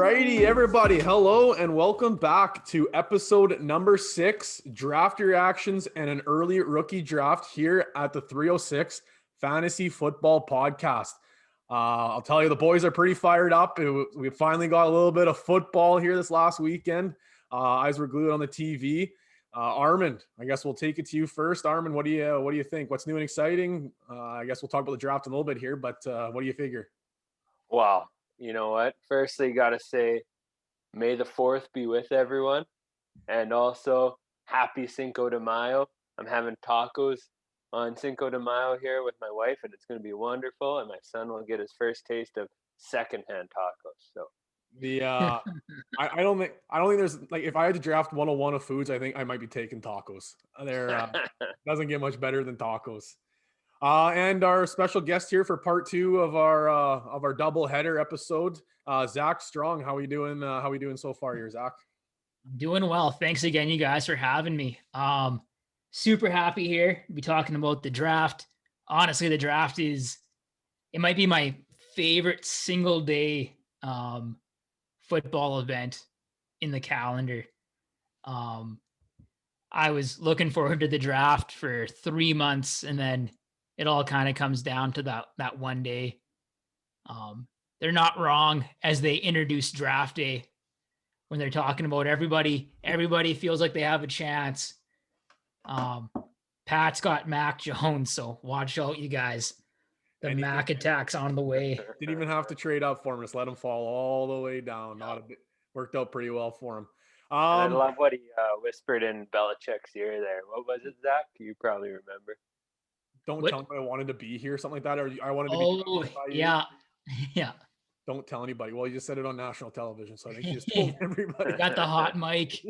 Alrighty, everybody. Hello and welcome back to episode number 6, draft reactions and an early rookie draft here at the 306 Fantasy Football Podcast. I'll tell you, the boys are pretty fired up. We finally got a little bit of football here this last weekend. Eyes were glued on the TV. Armin, I guess we'll take it to you first. Armin, what do you think? What's new and exciting? I guess we'll talk about the draft in a little bit here, but what do you figure? Wow. You know what? Firstly, got to say, May the 4th be with everyone. And also, happy Cinco de Mayo. I'm having tacos on Cinco de Mayo here with my wife, and it's going to be wonderful. And my son will get his first taste of secondhand tacos. So I don't think there's, like, if I had to draft 101 of foods, I think I might be taking tacos. There doesn't get much better than tacos. And our special guest here for part 2 of our double header episode, Zach Strong. How are you doing? How are we doing so far here, Zach? Doing well. Thanks again, you guys, for having me. Super happy here to be talking about the draft. Honestly, the draft it might be my favorite single day football event in the calendar. I was looking forward to the draft for 3 months, and then it all kind of comes down to that one day. They're not wrong as they introduce draft day when they're talking about everybody feels like they have a chance. Pat's got Mac Jones, so watch out, you guys. The Mac attack's on the way. Didn't even have to trade up for him. Just let him fall all the way down. Worked out pretty well for him. I love what he whispered in Belichick's ear there. What was it, Zach? You probably remember. Don't tell him I wanted to be here, something like that, or I wanted to be. Oh, yeah. Yeah. Don't tell anybody. Well, you just said it on national television, so I think you just told everybody. Got the hot mic.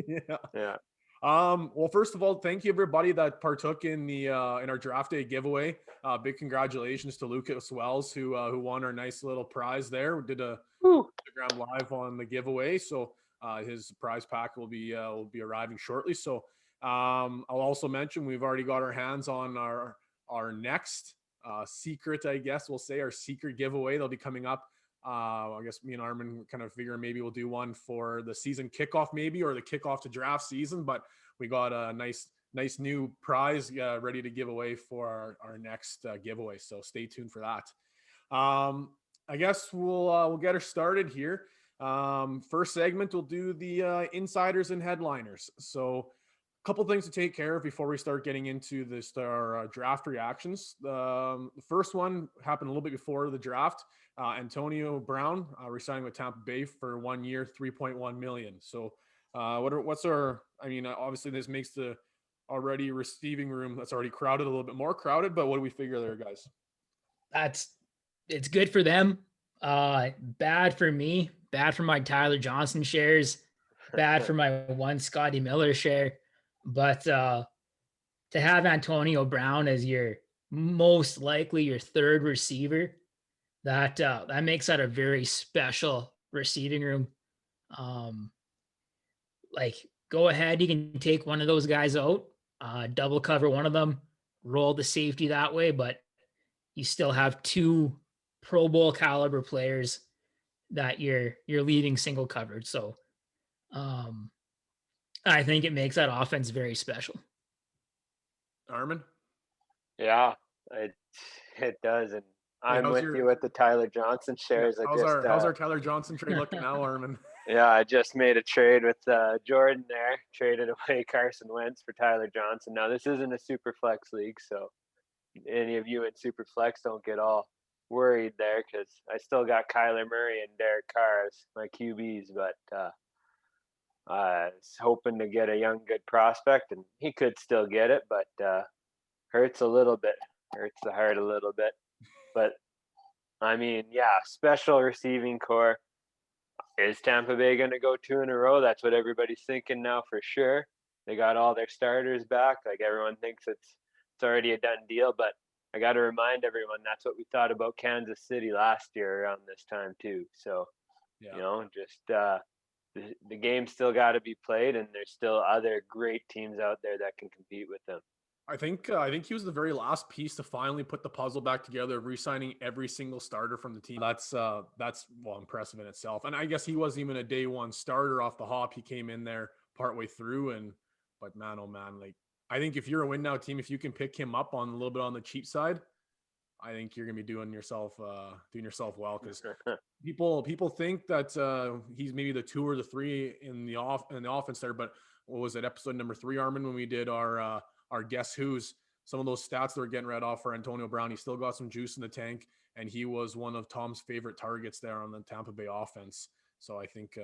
Yeah. Well, first of all, thank you everybody that partook in the in our draft day giveaway. Big congratulations to Lucas Wells who won our nice little prize there. We did a Instagram live on the giveaway, so his prize pack will be arriving shortly. So I'll also mention we've already got our hands on our next secret, I guess we'll say, our secret giveaway. They'll be coming up. I guess me and Armin kind of figure maybe we'll do one for the season kickoff, maybe, or the kickoff to draft season. But we got a nice new prize ready to give away for our next giveaway. So stay tuned for that. I guess we'll get her started here. First segment, we'll do the insiders and headliners. So couple things to take care of before we start getting into our draft reactions. The first one happened a little bit before the draft. Antonio Brown resigning with Tampa Bay for 1 year, $3.1 million. So obviously this makes the already receiving room that's already crowded a little bit more crowded, but what do we figure there, guys? It's good for them. Bad for me, bad for my Tyler Johnson shares, bad for my one Scotty Miller share. But to have Antonio Brown as your most likely your third receiver, that makes that a very special receiving room. Go ahead, you can take one of those guys out, double cover one of them, roll the safety that way, but you still have 2 Pro Bowl caliber players that you're leaving single covered. So I think it makes that offense very special. Armin? Yeah, it does. And I'm with you with the Tyler Johnson shares. Yeah, how's our Tyler Johnson trade looking now, Armin? Yeah, I just made a trade with Jordan there. Traded away Carson Wentz for Tyler Johnson. Now, this isn't a super flex league, so any of you in super flex don't get all worried there because I still got Kyler Murray and Derek Carr as my QBs, but I was hoping to get a young, good prospect, and he could still get it, but hurts the heart a little bit. But, I mean, yeah, special receiving core. Is Tampa Bay going to go 2 in a row? That's what everybody's thinking now for sure. They got all their starters back. Like, everyone thinks it's already a done deal, but I got to remind everyone that's what we thought about Kansas City last year around this time too. So, just the game's still got to be played, and there's still other great teams out there that can compete with them. I think he was the very last piece to finally put the puzzle back together of re-signing every single starter from the team. That's well impressive in itself. And I guess he wasn't even a day one starter off the hop. He came in there partway through, but man, oh man, like I think if you're a win now team, if you can pick him up on a little bit on the cheap side, I think you're gonna be doing yourself well, because people think that he's maybe the 2 or the 3 in the offense there. But what was it, episode number 3, Armin, when we did our guess who's, some of those stats that were getting read off for Antonio Brown, he still got some juice in the tank, and he was one of Tom's favorite targets there on the Tampa Bay offense. So I think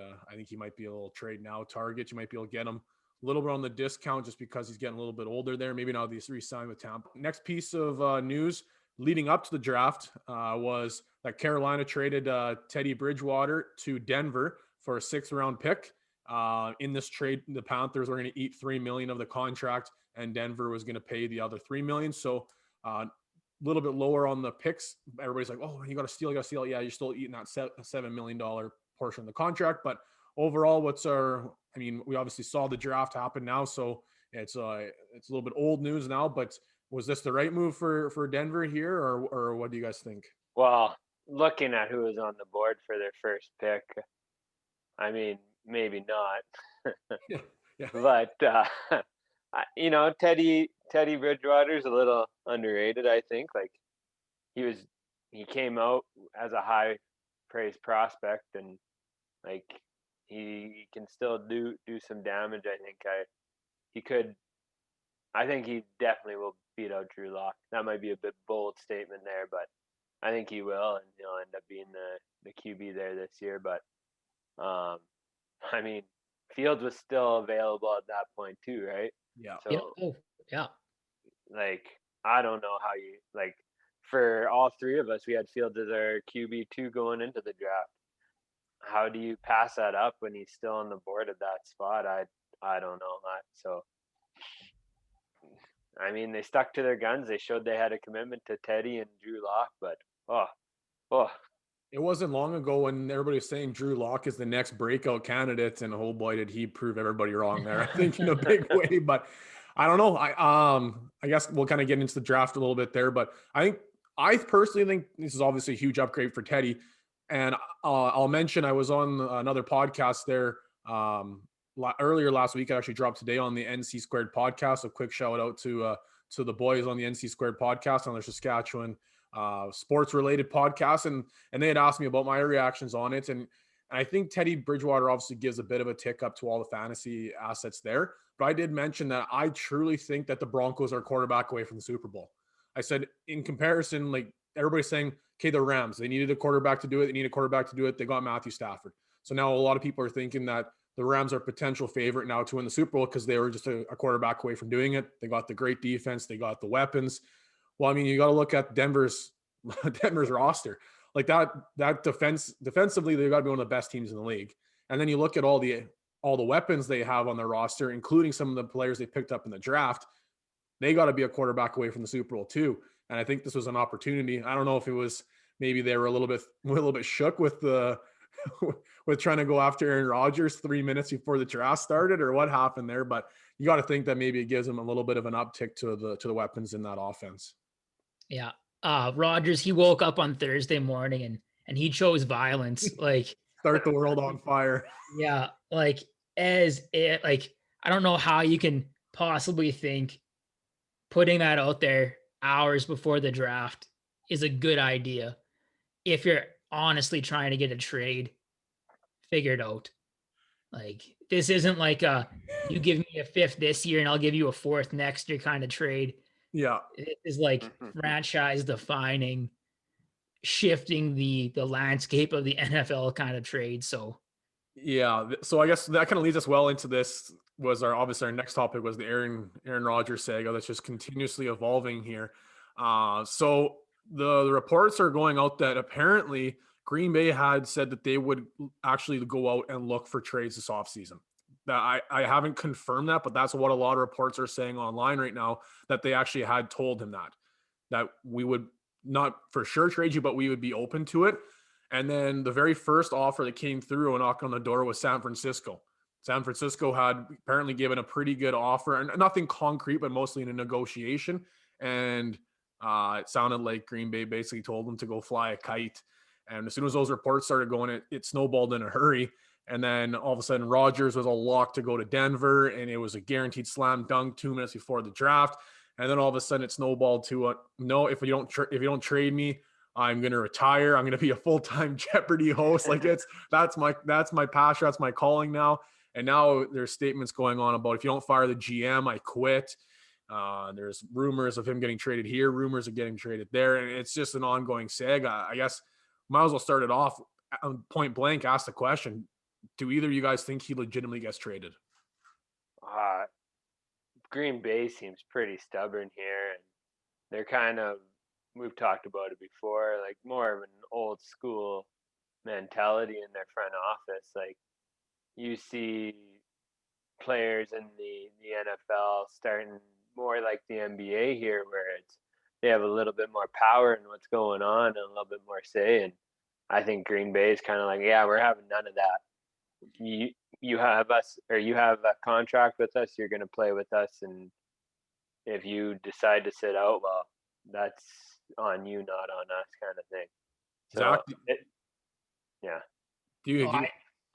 he might be a little trade now target. You might be able to get him a little bit on the discount just because he's getting a little bit older there. Maybe now he's re-signed with Tampa. Next piece of news leading up to the draft was that Carolina traded Teddy Bridgewater to Denver for a 6th round pick. In this trade, the Panthers were going to eat $3 million of the contract, and Denver was going to pay the other $3 million. So a little bit lower on the picks. Everybody's like, "Oh, you got to steal, Yeah, you're still eating that $7 million portion of the contract." But overall, we obviously saw the draft happen now, so it's a little bit old news now. But was this the right move for Denver here, or what do you guys think? Well, looking at who was on the board for their first pick, I mean, maybe not. Yeah. But Teddy Bridgewater's a little underrated, I think. Like he came out as a high praised prospect, and like he can still do some damage. I think he definitely will beat out Drew Lock. That might be a bit bold statement there, but I think he will, and he'll end up being the QB there this year. But I mean, Fields was still available at that point too, right? Yeah. So Yeah. Oh, yeah. like, I don't know how you, like, for all 3 of us, we had Fields as our QB2 going into the draft. How do you pass that up when he's still on the board at that spot? I don't know that. So I mean, they stuck to their guns. They showed they had a commitment to Teddy and Drew Lock, but oh, It wasn't long ago when everybody was saying Drew Lock is the next breakout candidate, and oh boy, did he prove everybody wrong there. I think in a big way, but I don't know. I guess we'll kind of get into the draft a little bit there, but I personally think this is obviously a huge upgrade for Teddy. And I'll mention I was on another podcast there earlier last week. I actually dropped today on the NC Squared podcast. A quick shout out to the boys on the NC Squared podcast on the Saskatchewan sports related podcast, and they had asked me about my reactions on it, and I think Teddy Bridgewater obviously gives a bit of a tick up to all the fantasy assets there, but I did mention that I truly think that the Broncos are a quarterback away from the Super Bowl. I said in comparison, like everybody's saying, okay, the Rams, they needed a quarterback to do it, they got Matthew Stafford. So now a lot of people are thinking that the Rams are a potential favorite now to win the Super Bowl because they were just a quarterback away from doing it. They got the great defense, they got the weapons. Well, I mean, you got to look at Denver's roster. Like that defensively, they've got to be one of the best teams in the league. And then you look at all the weapons they have on their roster, including some of the players they picked up in the draft. They got to be a quarterback away from the Super Bowl too. And I think this was an opportunity. I don't know if it was maybe they were a little bit shook with with trying to go after Aaron Rodgers 3 minutes before the draft started, or what happened there. But you got to think that maybe it gives them a little bit of an uptick to the weapons in that offense. Yeah. Rodgers, he woke up on Thursday morning and he chose violence. Like start the world on fire. Yeah. Like I don't know how you can possibly think putting that out there hours before the draft is a good idea if you're honestly trying to get a trade figured out. Like this isn't like you give me a 5th this year and I'll give you a 4th next year kind of trade. Yeah. It is like franchise defining, shifting the landscape of the NFL kind of trade. So yeah. So I guess that kind of leads us well into this. Was our next topic was the Aaron Rodgers saga that's just continuously evolving here. So the reports are going out that apparently Green Bay had said that they would actually go out and look for trades this offseason. That I haven't confirmed that, but that's what a lot of reports are saying online right now, that they actually had told him that we would not for sure trade you, but we would be open to it. And then the very first offer that came through and knocked on the door was San Francisco. San Francisco had apparently given a pretty good offer, and nothing concrete, but mostly in a negotiation. And it sounded like Green Bay basically told them to go fly a kite. And as soon as those reports started going, it snowballed in a hurry. And then all of a sudden, Rodgers was a lock to go to Denver, and it was a guaranteed slam dunk 2 minutes before the draft. And then all of a sudden, it snowballed to no, if you don't trade me, I'm going to retire. I'm going to be a full-time Jeopardy host. Like that's my passion. That's my calling now. And now there's statements going on about if you don't fire the GM, I quit. There's rumors of him getting traded here, rumors of getting traded there. And it's just an ongoing saga. I guess might as well start it off point blank, ask the question. Do either of you guys think he legitimately gets traded? Green Bay seems pretty stubborn here. And they're kind of, we've talked about it before, like more of an old school mentality in their front office. Like you see players in the NFL starting more like the NBA here, where they have a little bit more power in what's going on and a little bit more say. And I think Green Bay is kind of like, yeah, we're having none of that. You have us, or you have a contract with us, you're going to play with us, and if you decide to sit out, well, that's on you, not on us, kind of thing. So exactly. Yeah.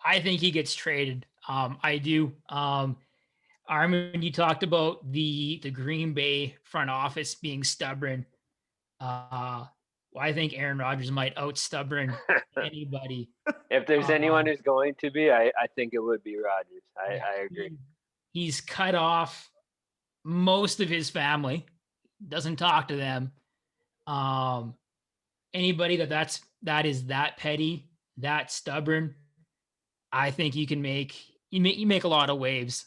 I think he gets traded. I do. Armin, you talked about the Green Bay front office being stubborn. Well, I think Aaron Rodgers might out-stubborn anybody. If there's anyone who's going to be, I think it would be Rodgers. I agree. He's cut off most of his family. Doesn't talk to them. Anybody that is that petty, that stubborn, I think you can make a lot of waves.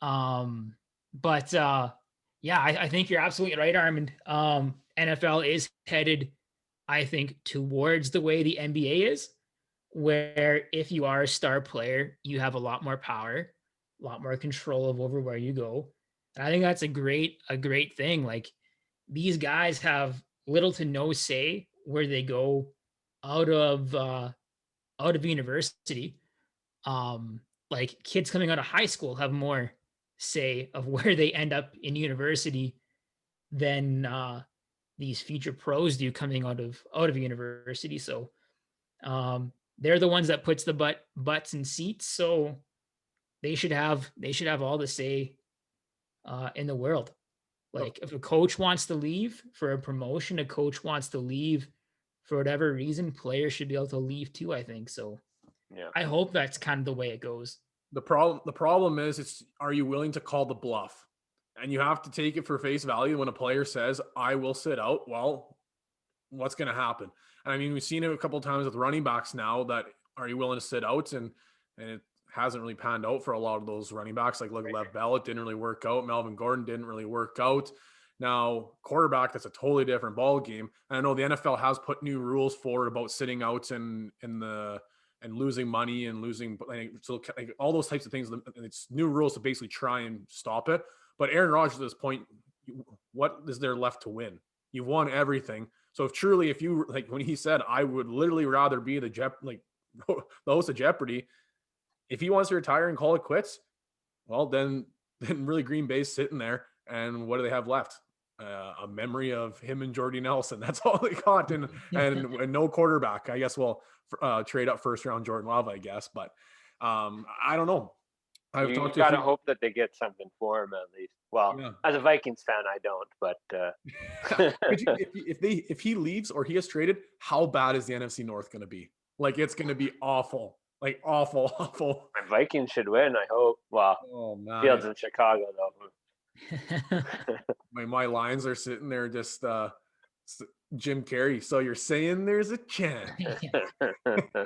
But yeah, I think you're absolutely right, Armin. NFL is headed, I think, towards the way the NBA is, where if you are a star player, you have a lot more power, a lot more control over where you go. And I think that's a great thing. Like these guys have little to no say where they go out of university. Like kids coming out of high school have more say of where they end up in university than these future pros do coming out of university. So they're the ones that puts the butts in seats. So they should have all the say in the world. Like if a coach wants to leave for a promotion, a coach wants to leave for whatever reason, players should be able to leave too, I think. So yeah, I hope that's kind of the way it goes. The problem is, are you willing to call the bluff? And you have to take it for face value when a player says, I will sit out. Well, what's going to happen? And I mean, we've seen it a couple of times with running backs now that are you willing to sit out? And it hasn't really panned out for a lot of those running backs. Like look at Lev Bell, it didn't really work out. Melvin Gordon didn't really work out. Now, quarterback, that's a totally different ball game. And I know the NFL has put new rules forward about sitting out and losing money and losing all those types of things. It's new rules to basically try and stop it. But Aaron Rodgers at this point, what is there left to win? You've won everything. So if you like when he said, I would literally rather be the host of Jeopardy, if he wants to retire and call it quits, well, then really Green Bay's sitting there. And what do they have left? A memory of him and Jordy Nelson. That's all they got. And no quarterback. I guess we'll trade up first round Jordan Love, I guess. But I don't know. You got to hope that they get something for him at least. Well, yeah. As a Vikings fan, I don't. But if he leaves or he gets traded, how bad is the NFC North going to be? Like it's going to be awful. Like awful. My Vikings should win. I hope. Well, Fields in Chicago though. my Lions are sitting there just Jim Carrey. So you're saying there's a chance.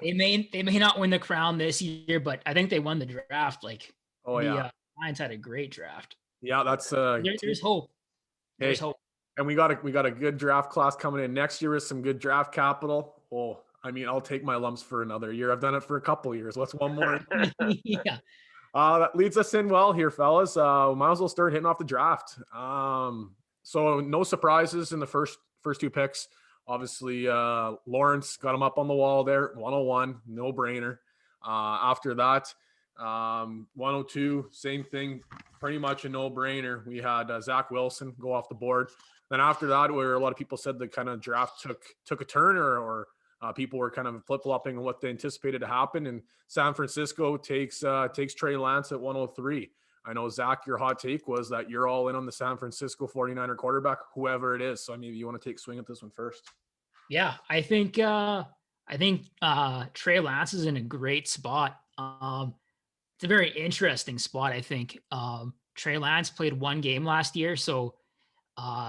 They may not win the crown this year, but I think they won the draft. Like the Lions had a great draft. Yeah, that's there's hope. There's hope. And we got a good draft class coming in next year with some good draft capital. Oh, I mean, I'll take my lumps for another year. I've done it for a couple of years. What's one more? Yeah. That leads us in well here, fellas. Might as well start hitting off the draft. So no surprises in the first two picks. Obviously, Lawrence got him up on the wall there, 101, no brainer. After that, 102, same thing, pretty much a no-brainer. We had Zach Wilson go off the board. Then after that, where a lot of people said the kind of draft took a turn, or people were kind of flip-flopping on what they anticipated to happen, and San Francisco takes Trey Lance at 103. I know, Zach, your hot take was that you're all in on the San Francisco 49er quarterback, whoever it is. So maybe you want to take a swing at this one first. Yeah, I think Trey Lance is in a great spot. It's a very interesting spot, I think. Trey Lance played one game last year, so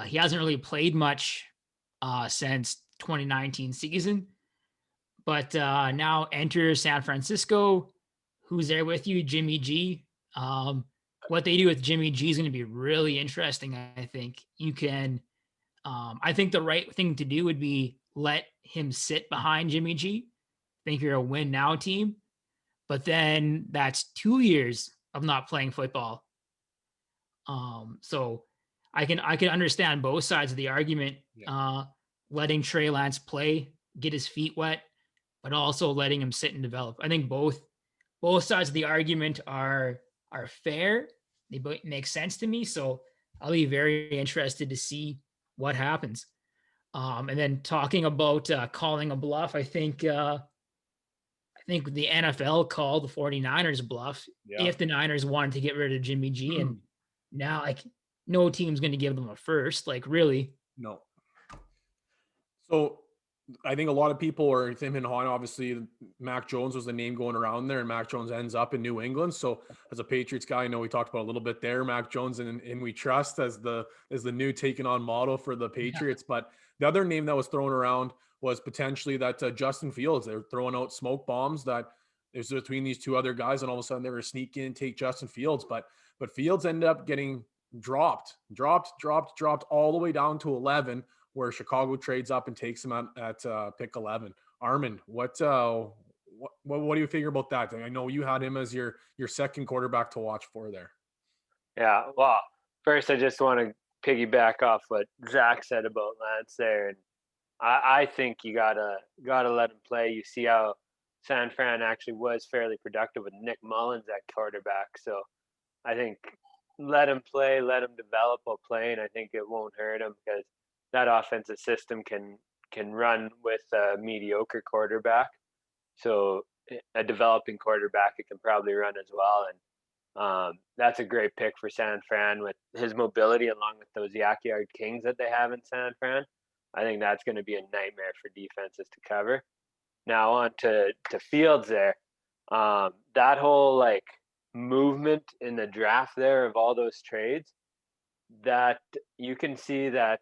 he hasn't really played much since 2019 season. But now enters San Francisco. Who's there with you? Jimmy G. What they do with Jimmy G is going to be really interesting. I think you can. I think the right thing to do would be let him sit behind Jimmy G. I think you're a win now team, but then that's 2 years of not playing football. So I can understand both sides of the argument. Yeah. Letting Trey Lance play, get his feet wet, but also letting him sit and develop. I think both sides of the argument are fair. They both make sense to me. So I'll be very interested to see what happens. And then talking about calling a bluff, I think the NFL called the 49ers bluff if the Niners wanted to get rid of Jimmy G. And now, like, no team's going to give them a first, like, really. No. So I think a lot of people are him and Han. Obviously, Mac Jones was the name going around there, and Mac Jones ends up in New England. So as a Patriots guy, I know we talked about a little bit there, Mac Jones and we trust as the new taken on model for the Patriots. Yeah. But the other name that was thrown around was potentially that Justin Fields. They were throwing out smoke bombs that there's between these two other guys, and all of a sudden they were sneaking and take Justin Fields. But Fields ended up getting dropped all the way down to 11. Where Chicago trades up and takes him at pick 11. Armin, what do you figure about that? I know you had him as your second quarterback to watch for there. Yeah, well, first I just want to piggyback off what Zach said about Lance there, and I think you gotta let him play. You see how San Fran actually was fairly productive with Nick Mullins at quarterback, so I think let him play, let him develop while playing. I think it won't hurt him because that offensive system can run with a mediocre quarterback. So a developing quarterback, it can probably run as well. And that's a great pick for San Fran with his mobility, along with those yak yard kings that they have in San Fran. I think that's going to be a nightmare for defenses to cover. Now on to Fields there. That whole like movement in the draft there of all those trades, that you can see that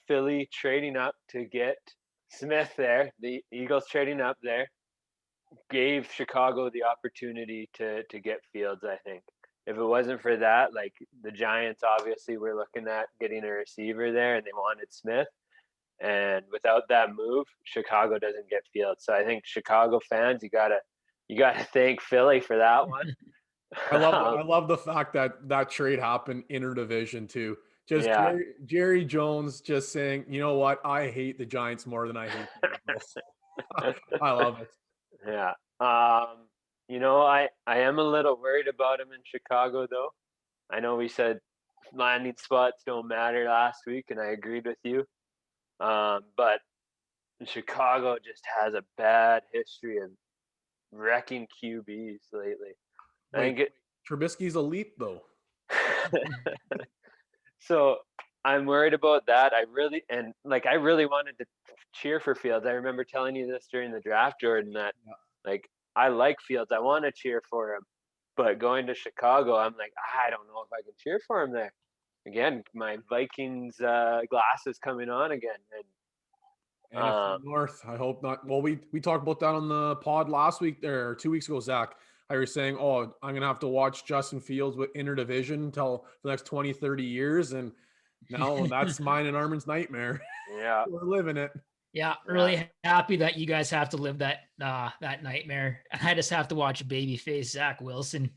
Philly trading up to get Smith there, the Eagles trading up there, gave Chicago the opportunity to get Fields, I think. If it wasn't for that, like the Giants obviously were looking at getting a receiver there and they wanted Smith. And without that move, Chicago doesn't get Fields. So I think Chicago fans, you gotta thank Philly for that one. I love the fact that trade happened interdivision too. Just Jerry Jones just saying, you know what, I hate the Giants more than I hate the Eagles. I love it. Yeah. I am a little worried about him in Chicago though. I know we said landing spots don't matter last week, and I agreed with you. But Chicago just has a bad history of wrecking QBs lately. Trubisky's elite though. So I'm worried about that. I really wanted to cheer for Fields. I remember telling you this during the draft, Jordan, that I like Fields. I want to cheer for him. But going to Chicago, I'm like, I don't know if I can cheer for him there. Again, my Vikings glasses coming on again. And NFC North, I hope not. Well, we talked about that on the pod last week or 2 weeks ago, Zach. I was saying, I'm going to have to watch Justin Fields with interdivision until the next 20, 30 years. And now that's mine and Armin's nightmare. Yeah. We're living it. Yeah. Really happy that you guys have to live that nightmare. I just have to watch babyface Zach Wilson.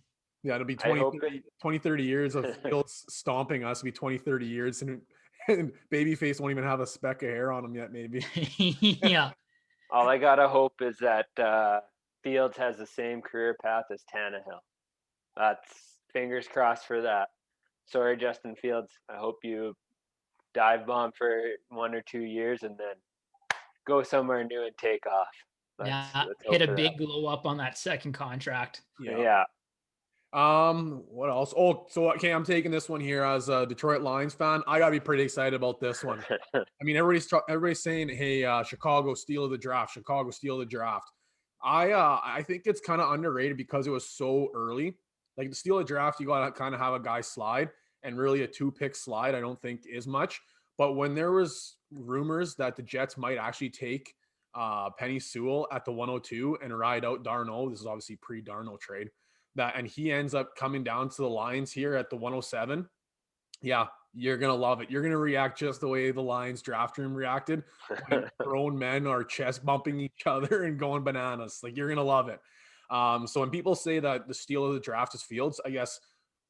Yeah, it'll be 20, 30 years of Fields stomping us. It'll be 20, 30 years. And babyface won't even have a speck of hair on him yet, maybe. Yeah. All I got to hope is that Fields has the same career path as Tannehill. That's fingers crossed for that. Sorry, Justin Fields. I hope you dive bomb for 1 or 2 years and then go somewhere new and take off. Yeah, Let's hit hope a for big glow up on that second contract. that. Yeah. Yeah. What else? Oh, so okay, I'm taking this one here as a Detroit Lions fan. I gotta be pretty excited about this one. I mean, everybody's saying, "Hey, Chicago steal of the draft, Chicago steal of the draft." I think it's kind of underrated because it was so early. Like the steal of the draft, you gotta kind of have a guy slide, and really a 2-pick slide, I don't think is much. But when there was rumors that the Jets might actually take Penny Sewell at the 102 and ride out Darno, this is obviously pre-Darno trade, that and he ends up coming down to the Lions here at the 107. Yeah, you're gonna love it. You're gonna react just the way the Lions draft room reacted when grown men are chest bumping each other and going bananas. Like you're gonna love it. So when people say that the steal of the draft is Fields, I guess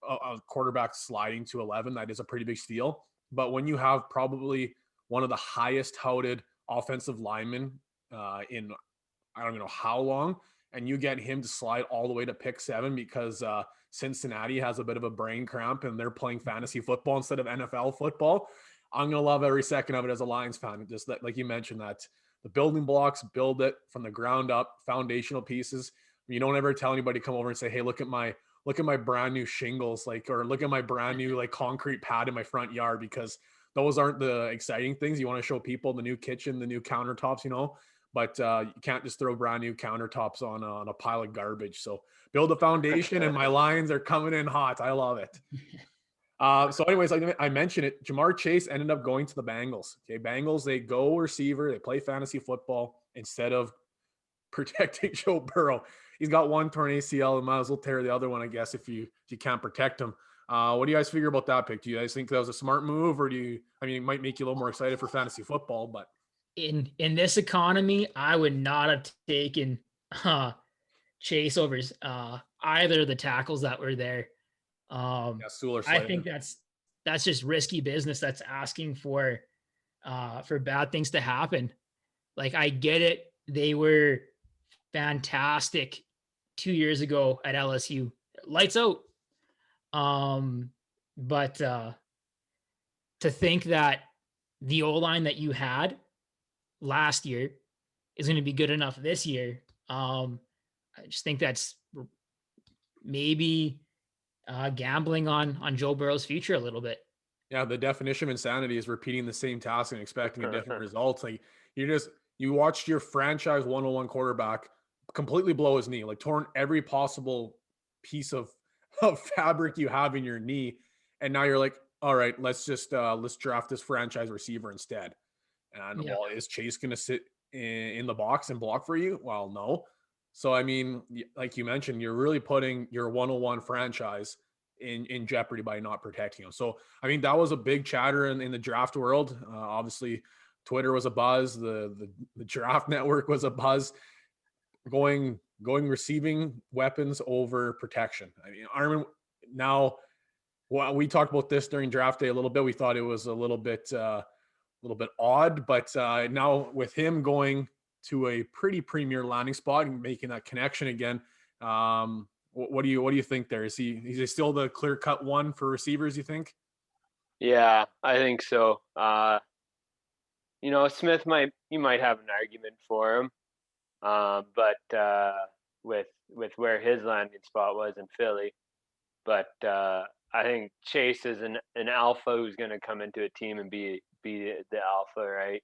a quarterback sliding to 11, that is a pretty big steal. But when you have probably one of the highest touted offensive linemen in I don't even know how long, and you get him to slide all the way to pick 7 because Cincinnati has a bit of a brain cramp and they're playing fantasy football instead of NFL football. I'm gonna love every second of it as a Lions fan. Just that, like you mentioned, that the building blocks, build it from the ground up, foundational pieces. You don't ever tell anybody to come over and say, "Hey, look at my brand new shingles," like, or look at my brand new like concrete pad in my front yard, because those aren't the exciting things. You want to show people the new kitchen, the new countertops, but you can't just throw brand new countertops on a pile of garbage. So build a foundation, and my Lions are coming in hot. I love it. So anyways, like I mentioned it, Jamar Chase ended up going to the Bengals. Okay, Bengals, they go receiver, they play fantasy football instead of protecting Joe Burrow. He's got one torn ACL and might as well tear the other one, I guess, if you can't protect him. What do you guys figure about that pick? Do you guys think that was a smart move, or it might make you a little more excited for fantasy football, but In this economy, I would not have taken Chase over either of the tackles that were there. yeah, Sewell I sliding. think that's just risky business. That's asking for bad things to happen. Like I get it. They were fantastic 2 years ago at LSU. Lights out. But to think that the O line that you had last year is going to be good enough this year, I just think that's maybe gambling on Joe Burrow's future a little bit. Yeah, the definition of insanity is repeating the same task and expecting a different result. Like you watched your franchise 101 quarterback completely blow his knee, like torn every possible piece of fabric you have in your knee, and now you're like, all right, let's draft this franchise receiver instead. And Yeah. well, is Chase going to sit in the box and block for you? Well, no. So I mean, like you mentioned, you're really putting your 101 franchise in jeopardy by not protecting him. So I mean, that was a big chatter in the draft world. Obviously, Twitter was a buzz. The draft network was a buzz. Going receiving weapons over protection. I mean, Armin. Now, well, we talked about this during draft day a little bit. We thought it was a little bit odd, but now with him going to a pretty premier landing spot and making that connection again, what do you think there? Is he still the clear cut one for receivers, you think? Yeah, I think so. Smith you might have an argument for him, but with where his landing spot was in Philly, but I think Chase is an alpha who's going to come into a team and be the alpha, right?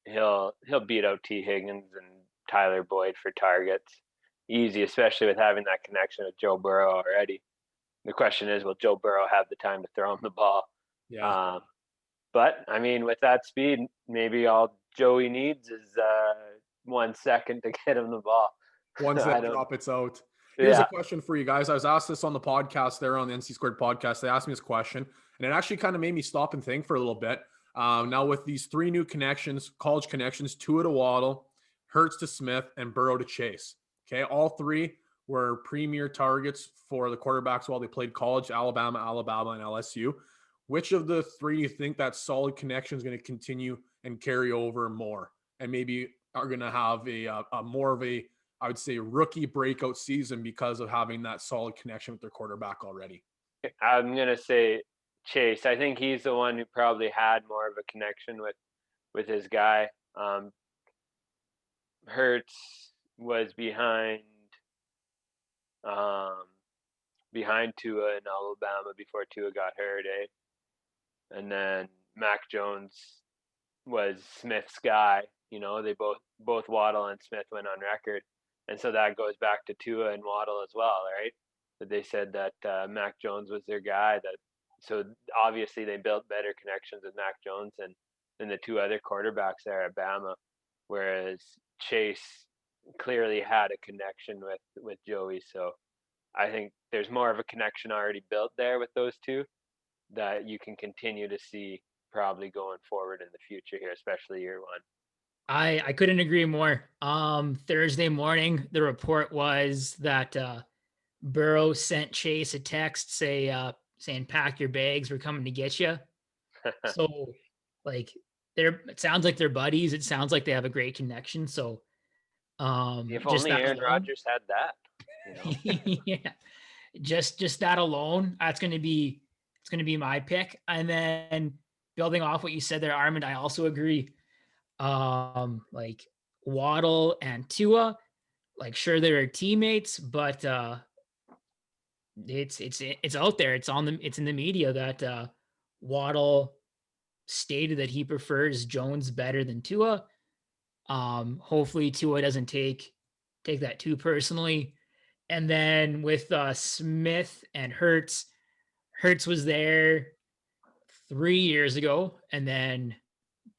He'll beat out T. Higgins and Tyler Boyd for targets easy, especially with having that connection with Joe Burrow already. The question is, will Joe Burrow have the time to throw him the ball? Yeah. But I mean, with that speed, maybe all Joey needs is 1 second to get him the ball. Once that drop, it's out. Here's a question for you guys. I was asked this on the podcast there on the NC Squared podcast. They asked me this question, and it actually kind of made me stop and think for a little bit. Now with these 3 new connections, college connections, Tua to Waddle, Hurts to Smith, and Burrow to Chase. Okay, all 3 were premier targets for the quarterbacks while they played college: Alabama, and LSU. Which of the 3 do you think that solid connection is going to continue and carry over more, and maybe are going to have a more of a I would say, rookie breakout season because of having that solid connection with their quarterback already. I'm going to say Chase. I think he's the one who probably had more of a connection with his guy. Hurts was behind Tua in Alabama before Tua got hurt, and then Mac Jones was Smith's guy. They both Waddle and Smith went on record, and so that goes back to Tua and Waddle as well, right? That they said that Mac Jones was their guy. So obviously they built better connections with Mac Jones than the two other quarterbacks there at Bama, whereas Chase clearly had a connection with Joey. So I think there's more of a connection already built there with those two that you can continue to see probably going forward in the future here, especially year one. I couldn't agree more. Thursday morning, the report was that Burrow sent Chase a text saying pack your bags, we're coming to get you. So like it sounds like they're buddies. It sounds like they have a great connection. So If just only that Aaron alone, Rodgers had that. yeah, just that alone, it's gonna be my pick. And then building off what you said there, Armand, I also agree. Like Waddle and Tua, like sure they're teammates, but it's out there. It's in the media that Waddle stated that he prefers Jones better than Tua. Hopefully Tua doesn't take that too personally. And then with Smith and Hurts was there 3 years ago, and then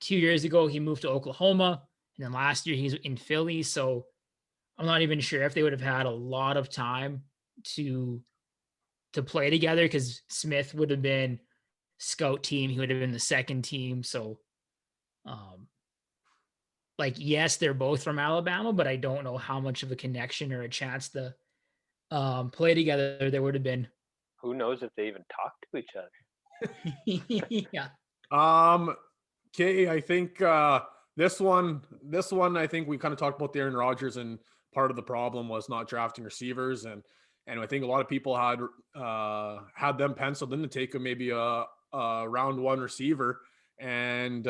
2 years ago he moved to Oklahoma, and then last year he's in Philly. So I'm not even sure if they would have had a lot of time to play together, because Smith would have been scout team, he would have been the second team. So like, yes, they're both from Alabama, but I don't know how much of a connection or a chance to play together there would have been. Who knows if they even talk to each other? Yeah. Okay, I think this one, I think we kind of talked about the Aaron Rodgers, and part of the problem was not drafting receivers, and I think a lot of people had them penciled in to take maybe a round one receiver, and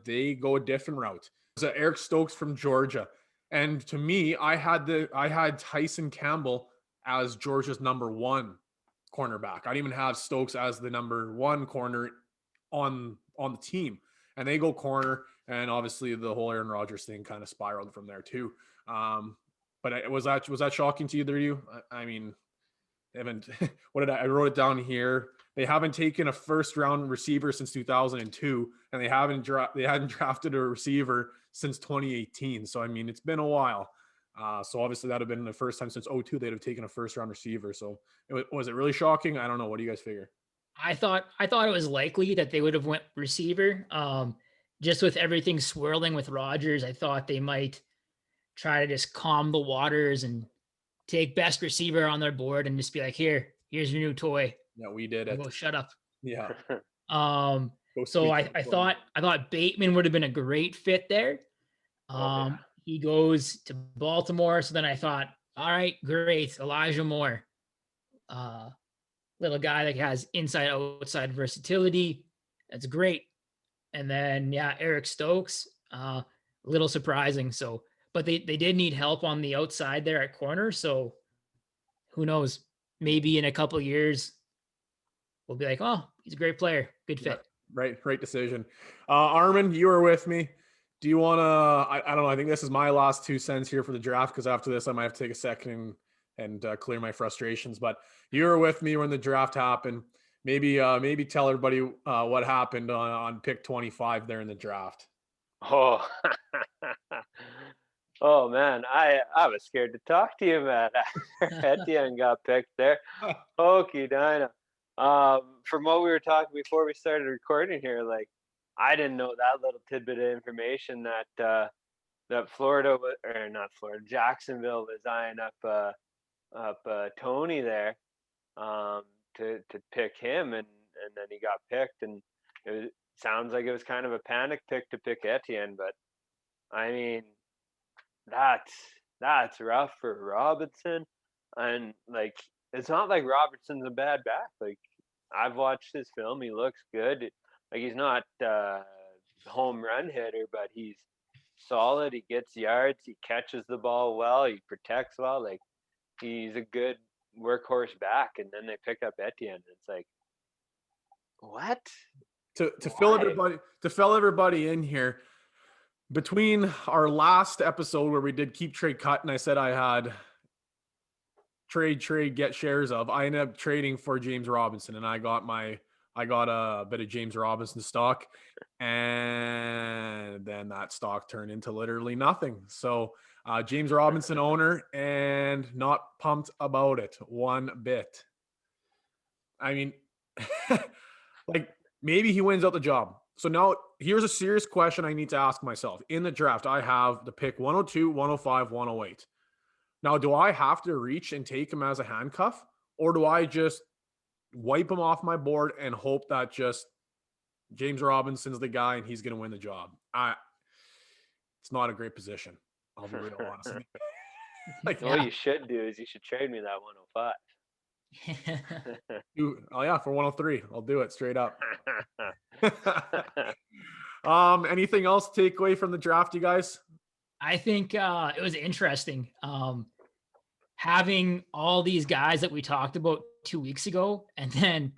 they go a different route. It's Eric Stokes from Georgia, and to me, I had Tyson Campbell as Georgia's number one cornerback. I didn't even have Stokes as the number one corner on the team, and they go corner, and obviously the whole Aaron Rodgers thing kind of spiraled from there too. But was that shocking to either of you? I mean, they haven't. I wrote it down here. They haven't taken a first round receiver since 2002, and they hadn't drafted a receiver since 2018. So I mean, it's been a while. So obviously that would have been the first time since 02 they'd have taken a first round receiver. So was it really shocking? I don't know. What do you guys figure? I thought it was likely that they would have went receiver. Just with everything swirling with Rodgers, I thought they might try to just calm the waters and take best receiver on their board and just be like, here's your new toy. Yeah, we did it. Go shut up. Yeah. So I thought Bateman would have been a great fit there. He goes to Baltimore. So then I thought, all right, great. Elijah Moore. Little guy that has inside outside versatility. That's great. And then Eric Stokes, a little surprising. So, but they did need help on the outside there at corner. So who knows? Maybe in a couple of years we'll be like, oh, he's a great player. Good fit. Yeah, right decision. Armin, you were with me. Do you want to? I don't know. I think this is my last 2 cents here for the draft, because after this I might have to take a second and clear my frustrations. But you were with me when the draft happened. Maybe tell everybody what happened on pick 25 there in the draft. Oh, oh man, I was scared to talk to you, man. Etienne got picked there. Okie Dinah. From what we were talking before we started recording here, like I didn't know that little tidbit of information that Jacksonville was eyeing up Tony there to pick him, and then he got picked, and sounds like it was kind of a panic pick to pick Etienne, but I mean that's rough for Robinson. And like, it's not like Robertson's a bad back. Like, I've watched his film. He looks good. Like, he's not home run hitter, but he's solid. He gets yards. He catches the ball well. He protects well. Like, he's a good workhorse back. And then they pick up Etienne. And it's like, what? To fill everybody in here, between our last episode where we did keep, trade, cut, and I said I had trade, get shares of, I ended up trading for James Robinson, and I got a bit of James Robinson stock, and then that stock turned into literally nothing. So James Robinson owner, and not pumped about it one bit. I mean, like, maybe he wins out the job. So now here's a serious question I need to ask myself. In the draft, I have the pick 102, 105, 108. Now, do I have to reach and take him as a handcuff, or do I just wipe him off my board and hope that just James Robinson's the guy and he's going to win the job? It's not a great position. I'll be real honest. What you should do is you should trade me that 105. Oh yeah, for 103. I'll do it straight up. Anything else to take away from the draft, you guys? I think it was interesting having all these guys that we talked about 2 weeks ago, and then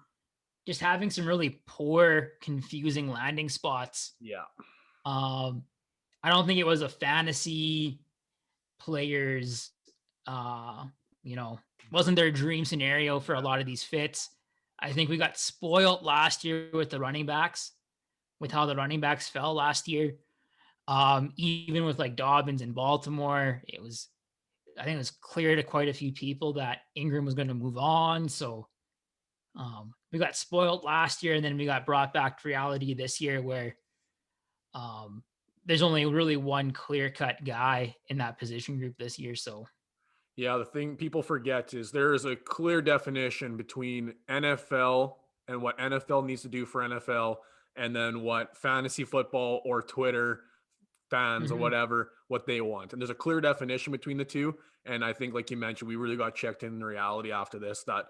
just having some really poor, confusing landing spots. Yeah. I don't think it was a fantasy players, wasn't their dream scenario for a lot of these fits. I think we got spoiled last year with the running backs, with how the running backs fell last year. Even with like Dobbins in Baltimore, I think it was clear to quite a few people that Ingram was going to move on. So we got spoiled last year, and then we got brought back to reality this year where there's only really one clear-cut guy in that position group this year. So yeah, the thing people forget is there is a clear definition between NFL and what NFL needs to do for NFL, and then what fantasy football or Twitter fans or whatever, what they want. And there's a clear definition between the two. And I think, like you mentioned, we really got checked in reality after this, that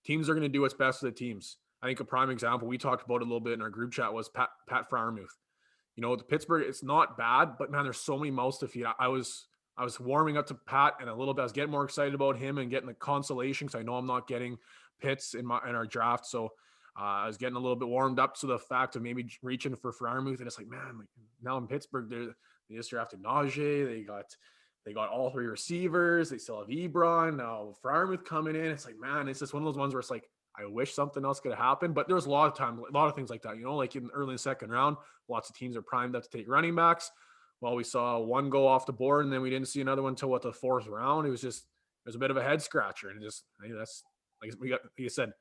teams are going to do what's best for the teams. I think a prime example, we talked about it a little bit in our group chat, was Pat Freiermuth. The Pittsburgh, it's not bad, but man, there's so many mouths to feed. I was warming up to Pat, and a little bit I was getting more excited about him and getting the consolation, because I know I'm not getting Pitts in our draft. So I was getting a little bit warmed up to the fact of maybe reaching for Freiermuth, and it's like, man, like now in Pittsburgh, they just drafted Najee. They got all three receivers. They still have Ebron. Now Freiermuth coming in. It's like, man, it's just one of those ones where it's like, I wish something else could have happened. But there was a lot of things like that. Like in early second round, lots of teams are primed up to take running backs. Well, we saw one go off the board, and then we didn't see another one until the fourth round. It was a bit of a head scratcher, and that's like you said,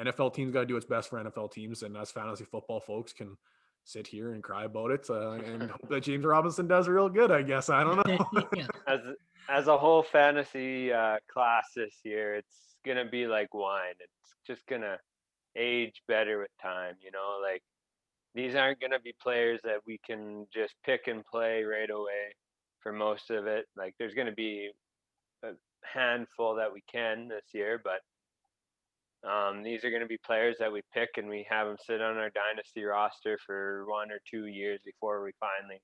NFL teams got to do what's best for NFL teams, and us fantasy football folks can sit here and cry about it and hope that James Robinson does real good, I guess. I don't know. As a whole fantasy class this year, it's going to be like wine. It's just going to age better with time, like these aren't going to be players that we can just pick and play right away for most of it. Like there's going to be a handful that we can this year, but these are going to be players that we pick and we have them sit on our dynasty roster for 1 or 2 years before we finally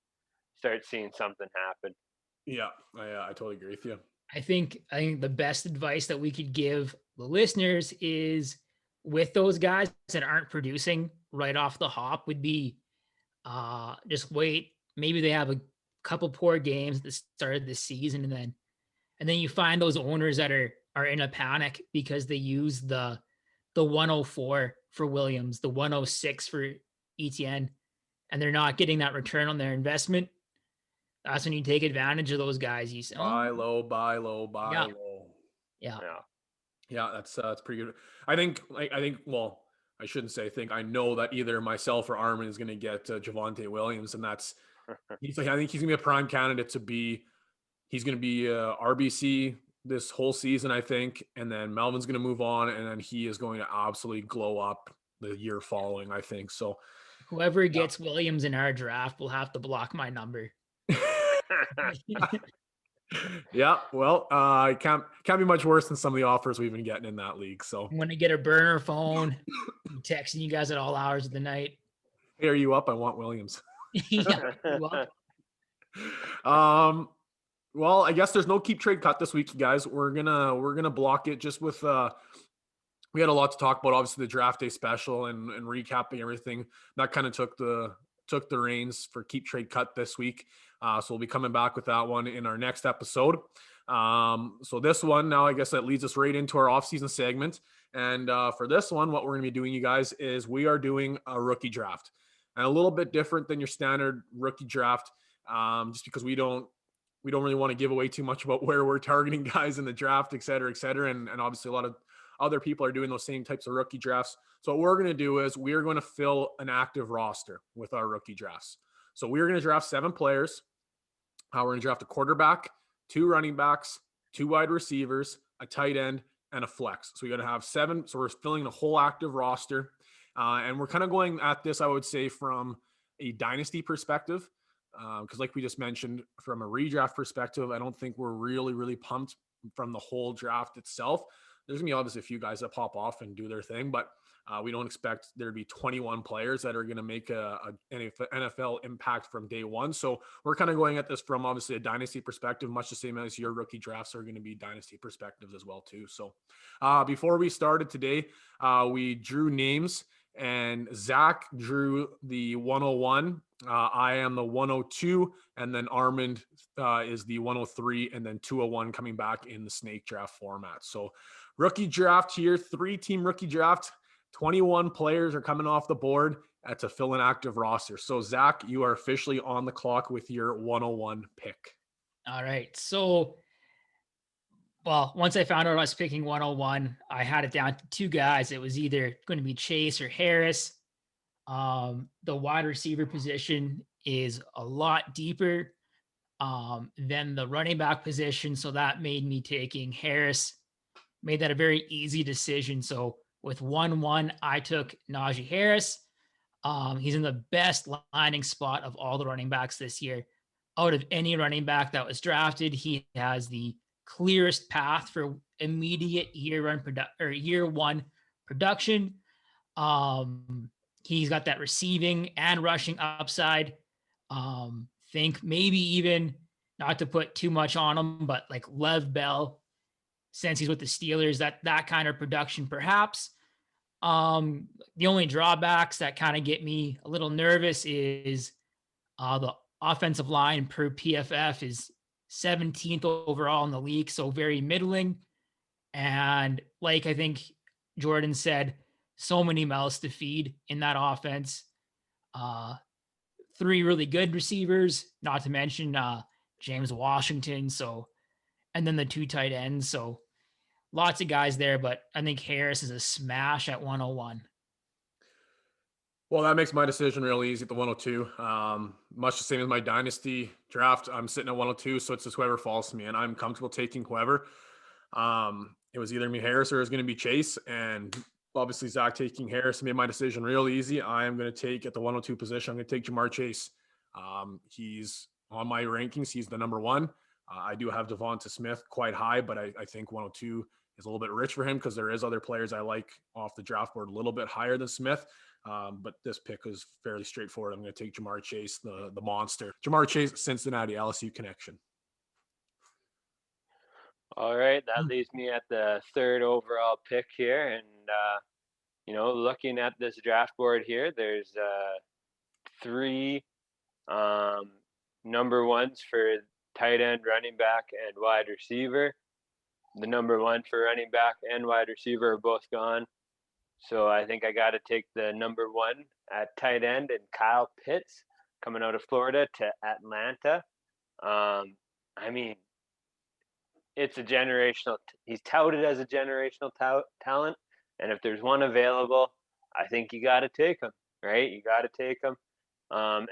start seeing something happen. Yeah, I totally agree with you. I think the best advice that we could give the listeners is, with those guys that aren't producing right off the hop, would be just wait. Maybe they have a couple poor games at the start of the season, and then you find those owners that are in a panic because they use the 104 for Williams, the 106 for Etienne, and they're not getting that return on their investment. That's when you take advantage of those guys. You say, buy low, buy low, buy yeah. low. Yeah, that's pretty good. I think. Well, I shouldn't say think. I know that either myself or Armin is going to get Javonte Williams, and that's I think he's going to be a prime candidate to be. He's going to be RBC this whole season, I think, and then Melvin's going to move on, and then he is going to absolutely glow up the year following, I think. So whoever gets Williams in our draft will have to block my number. Yeah, well, it can't be much worse than some of the offers we've been getting in that league. So, I'm gonna get a burner phone, be texting you guys at all hours of the night. hey, are you up? I want Williams. Yeah, you up? Um, well, I guess there's no keep trade cut this week, guys. We're gonna block it just with we had a lot to talk about, obviously the draft day special and recapping everything. That kind of took the reins for keep trade cut this week. So we'll be coming back with that one in our next episode. So this one now, I guess that leads us right into our offseason segment. And for this one, what we're going to be doing, you guys, is we are doing a rookie draft, and a little bit different than your standard rookie draft, just because we don't really want to give away too much about where we're targeting guys in the draft, et cetera, et cetera. And obviously a lot of other people are doing those same types of rookie drafts. So what we're going to do is we're going to fill an active roster with our rookie drafts. So we're going to draft 7 players. We're going to draft a quarterback, 2 running backs, 2 wide receivers, a tight end, and a flex. So we're going to have 7. So we're filling a whole active roster. And we're kind of going at this, I would say, from a dynasty perspective. Because like we just mentioned, from a redraft perspective, I don't think we're really pumped from the whole draft itself. There's going to be obviously a few guys that pop off and do their thing, but we don't expect there to be 21 players that are going to make a NFL impact from day one. So we're kind of going at this from obviously a dynasty perspective, much the same as your rookie drafts are going to be dynasty perspectives as well too. So before we started today, we drew names, and Zach drew the 101. I am the 102, and then Armand is the 103, and then 201 coming back in the snake draft format. So rookie draft here, 3-team rookie draft. 21 players are coming off the board to fill an active roster. So Zach, you are officially on the clock with your 101 pick. All right. So, well, once I found out I was picking 101, I had it down to 2 guys. It was either going to be Chase or Harris. The wide receiver position is a lot deeper than the running back position. So that made me taking Harris, made that a very easy decision. So with 1-1, I took Najee Harris. He's in the best lining spot of all the running backs this year. Out of any running back that was drafted, he has the clearest path for immediate year one production. He's got that receiving and rushing upside. Think maybe even, not to put too much on him, but like Lev Bell, since he's with the Steelers, that kind of production perhaps. The only drawbacks that kind of get me a little nervous is the offensive line per PFF is 17th overall in the league, so very middling. And like I think Jordan said, so many mouths to feed in that offense. 3 really good receivers, not to mention James Washington. So, and then the 2 tight ends. So lots of guys there, but I think Harris is a smash at 101. Well, that makes my decision real easy at the 102. Much the same as my dynasty draft. I'm sitting at 102, so it's just whoever falls to me, and I'm comfortable taking whoever. It was either me Harris or it was going to be Chase, and obviously Zach taking Harris made my decision real easy. I am going to take at the 102 position. I'm going to take Jamar Chase. He's on my rankings. He's the number 1. I do have Devonta Smith quite high, but I think 102 is a little bit rich for him because there is other players I like off the draft board a little bit higher than Smith. But this pick was fairly straightforward. I'm going to take Jamar Chase, the monster. Jamar Chase, Cincinnati, LSU connection. All right, that leaves me at the 3rd overall pick here, and looking at this draft board here, there's 3 number 1s for tight end, running back, and wide receiver. The number 1 for running back and wide receiver are both gone. So I think I got to take the number 1 at tight end and Kyle Pitts coming out of Florida to Atlanta. I mean, it's a generational. He's touted as a generational talent, and if there's one available, I think you got to take him. Right? You got to take him. And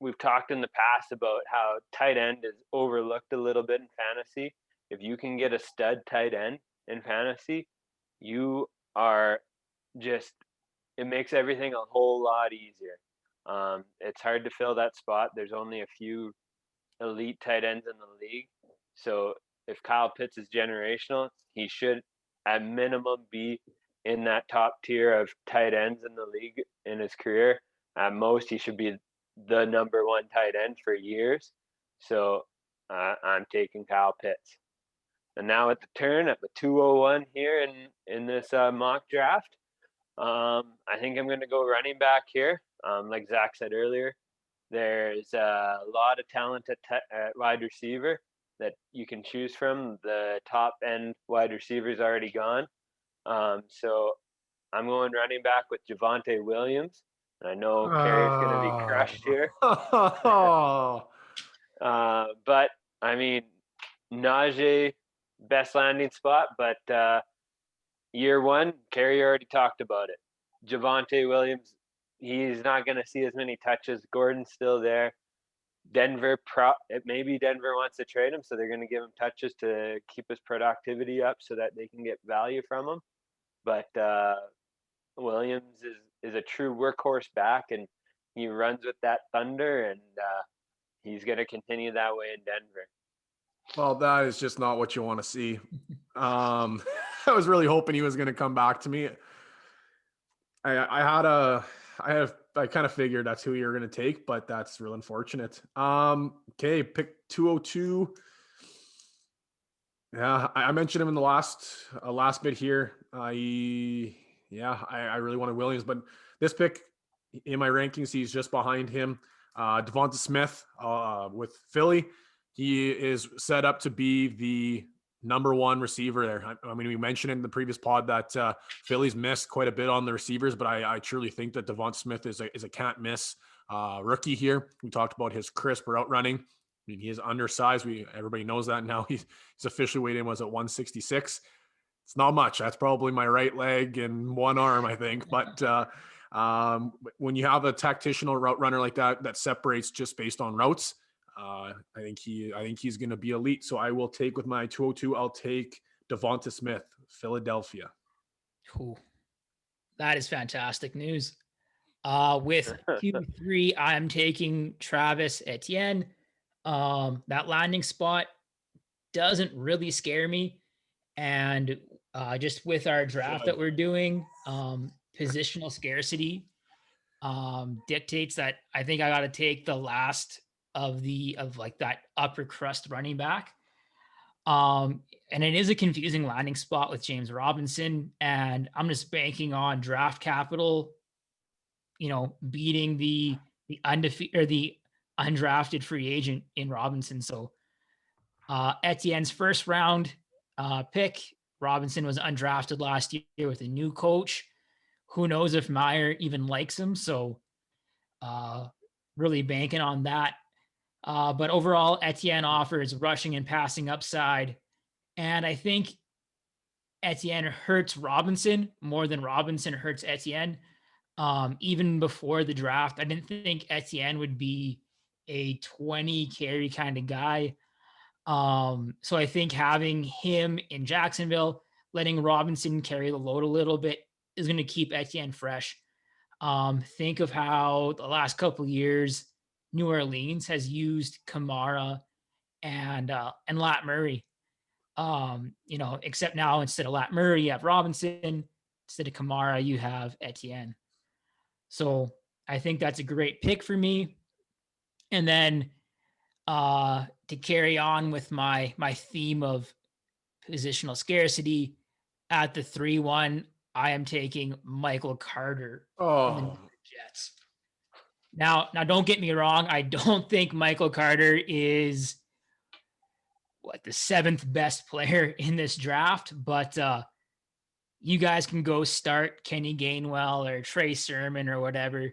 we've talked in the past about how tight end is overlooked a little bit in fantasy. If you can get a stud tight end in fantasy, you are just, it makes everything a whole lot easier. It's hard to fill that spot. There's only a few elite tight ends in the league. So if Kyle Pitts is generational, he should at minimum be in that top tier of tight ends in the league in his career. At most, he should be the number one tight end for years. So I'm taking Kyle Pitts. And now at the turn at the 201 here in this mock draft, I think I'm going to go running back here. Like Zach said earlier, there's a lot of talent at wide receiver that you can choose from. The top end wide receivers already gone. So I'm going running back with Javonte Williams. And I know Kerry's going to be crushed here. But I mean, Najee, best landing spot, but year one, Kerry already talked about it. Javonte Williams, he's not going to see as many touches. Gordon's still there. Maybe Denver wants to trade him, so they're going to give him touches to keep his productivity up so that they can get value from him. But Williams is a true workhorse back, and he runs with that thunder, and he's going to continue that way in Denver. Well, that is just not what you want to see. I was really hoping he was going to come back to me. I kind of figured that's who you're going to take, but that's real unfortunate. Okay, pick 202. Yeah, I mentioned him in the last bit here. I really wanted Williams, but this pick in my rankings, he's just behind him. Devonta Smith with Philly. He is set up to be the number one receiver there. I mean, we mentioned in the previous pod that Philly's missed quite a bit on the receivers, but I truly think that Devonta Smith is a can't miss rookie here. We talked about his crisp route running. I mean, he is undersized. Everybody knows that now. He's officially weighed in was at 166. It's not much. That's probably my right leg and one arm, I think. But when you have a tactical route runner like that separates just based on routes, I think he's going to be elite. So I will take with my 202. I'll take Devonta Smith, Philadelphia. Cool. That is fantastic news. With Q3, I'm taking Travis Etienne. That landing spot doesn't really scare me. And just with our draft that we're doing, positional scarcity dictates that I think I got to take the last of that upper crust running back. And it is a confusing landing spot with James Robinson, and I'm just banking on draft capital, beating the undefeated or the undrafted free agent in Robinson. So Etienne's first round pick. Robinson was undrafted last year with a new coach. Who knows if Meyer even likes him? So really banking on that. But overall, Etienne offers rushing and passing upside. And I think Etienne hurts Robinson more than Robinson hurts Etienne. Even before the draft, I didn't think Etienne would be a 20 carry kind of guy. So I think having him in Jacksonville, letting Robinson carry the load a little bit is going to keep Etienne fresh. Think of how the last couple of years New Orleans has used Kamara and Lat Murray. Except now instead of Lat Murray, you have Robinson. Instead of Kamara, you have Etienne. So I think that's a great pick for me. And then to carry on with my theme of positional scarcity, at the 3-1, I am taking Michael Carter from the New York Jets. Now, don't get me wrong. I don't think Michael Carter is the 7th best player in this draft, but you guys can go start Kenny Gainwell or Trey Sermon or whatever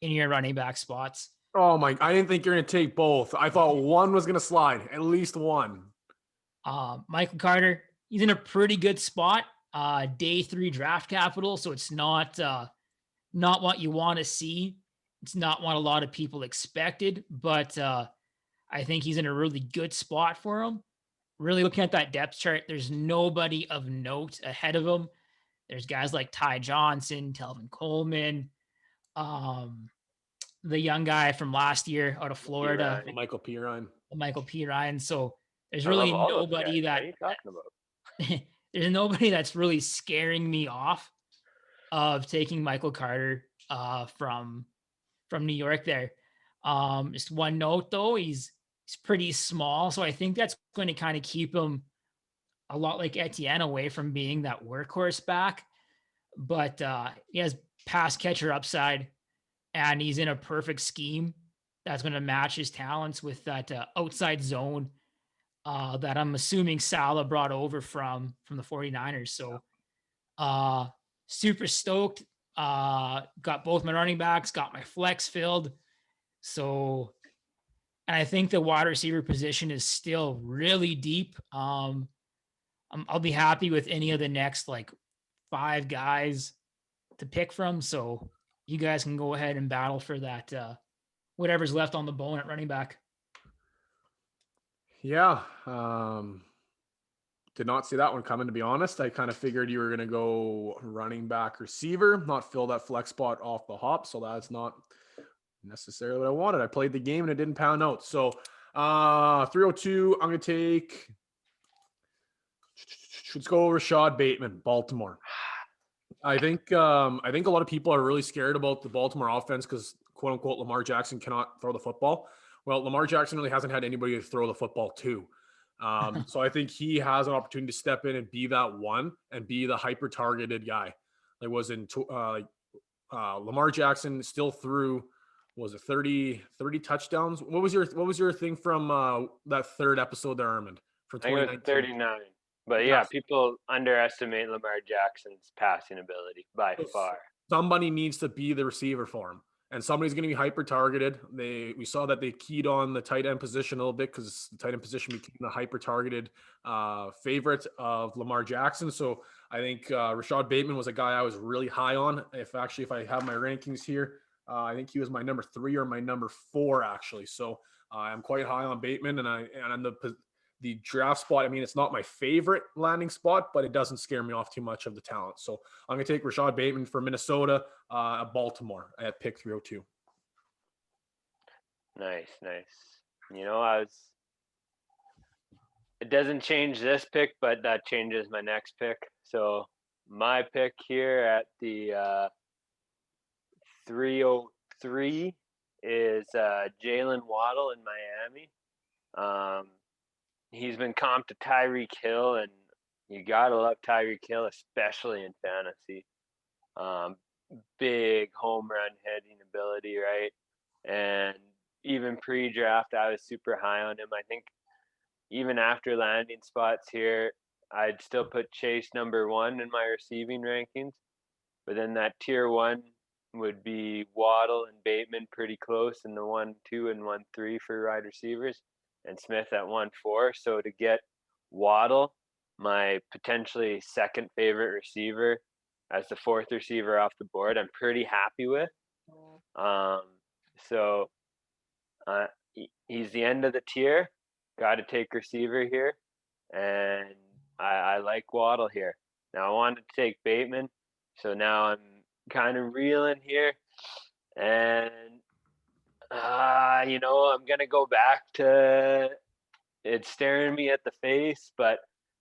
in your running back spots. Oh my, I didn't think you're going to take both. I thought one was going to slide, at least one. Michael Carter, he's in a pretty good spot. Day 3 draft capital, so it's not what you want to see. It's not what a lot of people expected, but I think he's in a really good spot for him. Really looking at that depth chart, there's nobody of note ahead of him. There's guys like Ty Johnson, Telvin Coleman, the young guy from last year out of Florida, Michael P. Ryan. So There's I love really all those nobody guys. What that are you talking about? there's nobody that's really scaring me off of taking Michael Carter from New York there. Just one note though, he's pretty small, so I think that's going to kind of keep him a lot like Etienne away from being that workhorse back. But he has pass catcher upside, and he's in a perfect scheme that's going to match his talents with that outside zone that I'm assuming Salah brought over from the 49ers. So super stoked. Got both my running backs, got my flex filled. So, and I think the wide receiver position is still really deep. I'll be happy with any of the next like 5 guys to pick from. So you guys can go ahead and battle for that whatever's left on the bone at running back. Yeah. Did not see that one coming, to be honest. I kind of figured you were going to go running back receiver, not fill that flex spot off the hop. So that's not necessarily what I wanted. I played the game and it didn't pan out. So 302, I'm going to take, let's go Rashad Bateman, Baltimore. I think a lot of people are really scared about the Baltimore offense because quote unquote Lamar Jackson cannot throw the football. Well, Lamar Jackson really hasn't had anybody to throw the football to. So I think he has an opportunity to step in and be that one and be the hyper targeted guy. Like was in Lamar Jackson still threw, was it 30 touchdowns? What was your thing from that third episode there, Armand? From I think it was 39. But yeah, people underestimate Lamar Jackson's passing ability by far. Somebody needs to be the receiver for him. And somebody's going to be hyper targeted. We saw that they keyed on the tight end position a little bit because the tight end position became the hyper targeted favorite of Lamar Jackson. So I think Rashad Bateman was a guy I was really high on. If I have my rankings here, I think he was my number 3 or my number 4 actually. So I'm quite high on Bateman, and the draft spot, I mean, it's not my favorite landing spot, but it doesn't scare me off too much of the talent. So I'm going to take Rashad Bateman for Minnesota, Baltimore at pick 302. Nice. You know, it doesn't change this pick, but that changes my next pick. So my pick here at the 303 is Jalen Waddle in Miami. He's been comped to Tyreek Hill, and you gotta love Tyreek Hill, especially in fantasy. Big home run hitting ability, right? And even pre-draft, I was super high on him. I think even after landing spots here, I'd still put Chase number 1 in my receiving rankings. But then that tier 1 would be Waddle and Bateman pretty close in the 1, 2, and 1, 3 for wide receivers, and Smith at 1, 4. So to get Waddle, my potentially second favorite receiver, as the 4th receiver off the board, I'm pretty happy with. So he's the end of the tier. Got to take receiver here, and I like Waddle here. Now I wanted to take Bateman, so now I'm kind of reeling here, and I'm gonna go back to it's staring me at the face, but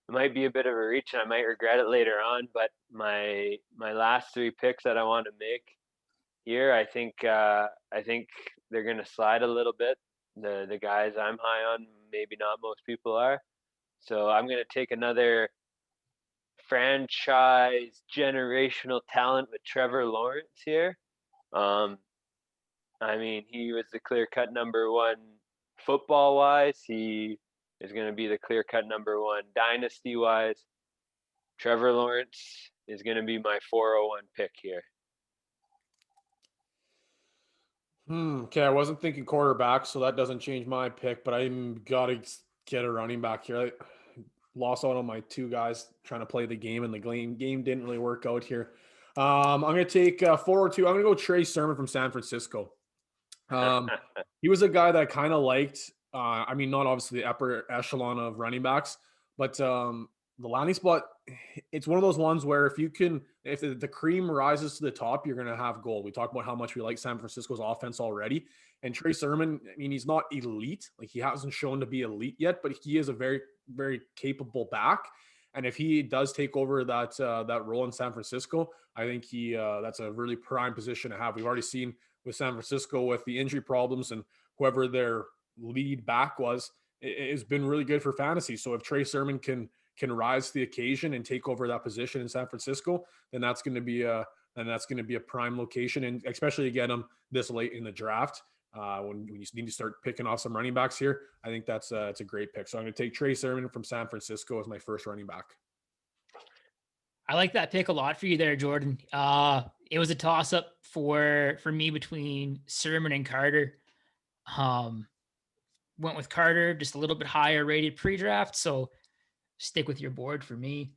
it might be a bit of a reach, and I might regret it later on. But my last 3 picks that I want to make here, I think they're gonna slide a little bit. The guys I'm high on, maybe not most people are. So I'm gonna take another franchise generational talent with Trevor Lawrence here. I mean, he was the clear-cut number 1 football-wise. He is going to be the clear-cut number 1 dynasty-wise. Trevor Lawrence is going to be my 401 pick here. Okay, I wasn't thinking quarterback, so that doesn't change my pick, but I'm got to get a running back here. I lost out on my 2 guys trying to play the game, and the game didn't really work out here. I'm going to take 402. I'm going to go Trey Sermon from San Francisco. He was a guy that I kind of liked. I mean, not obviously the upper echelon of running backs, but the landing spot it's one of those ones where if the cream rises to the top, you're going to have gold. We talked about how much we like San Francisco's offense already. And Trey Sermon, I mean, he's not elite. Like, he hasn't shown to be elite yet, but he is a very, very capable back. And if he does take over that role in San Francisco, I think that's a really prime position to have. We've already seen with San Francisco with the injury problems, and whoever their lead back was, it has been really good for fantasy. So if Trey Sermon can rise to the occasion and take over that position in San Francisco, then that's going to be a prime location, and especially to get him this late in the draft. When you need to start picking off some running backs here, I think it's a great pick. So I'm going to take Trey Sermon from San Francisco as my first running back. I like that pick a lot for you there, Jordan. It was a toss up for me between Sermon and Carter. Went with Carter, just a little bit higher rated pre-draft. So stick with your board for me.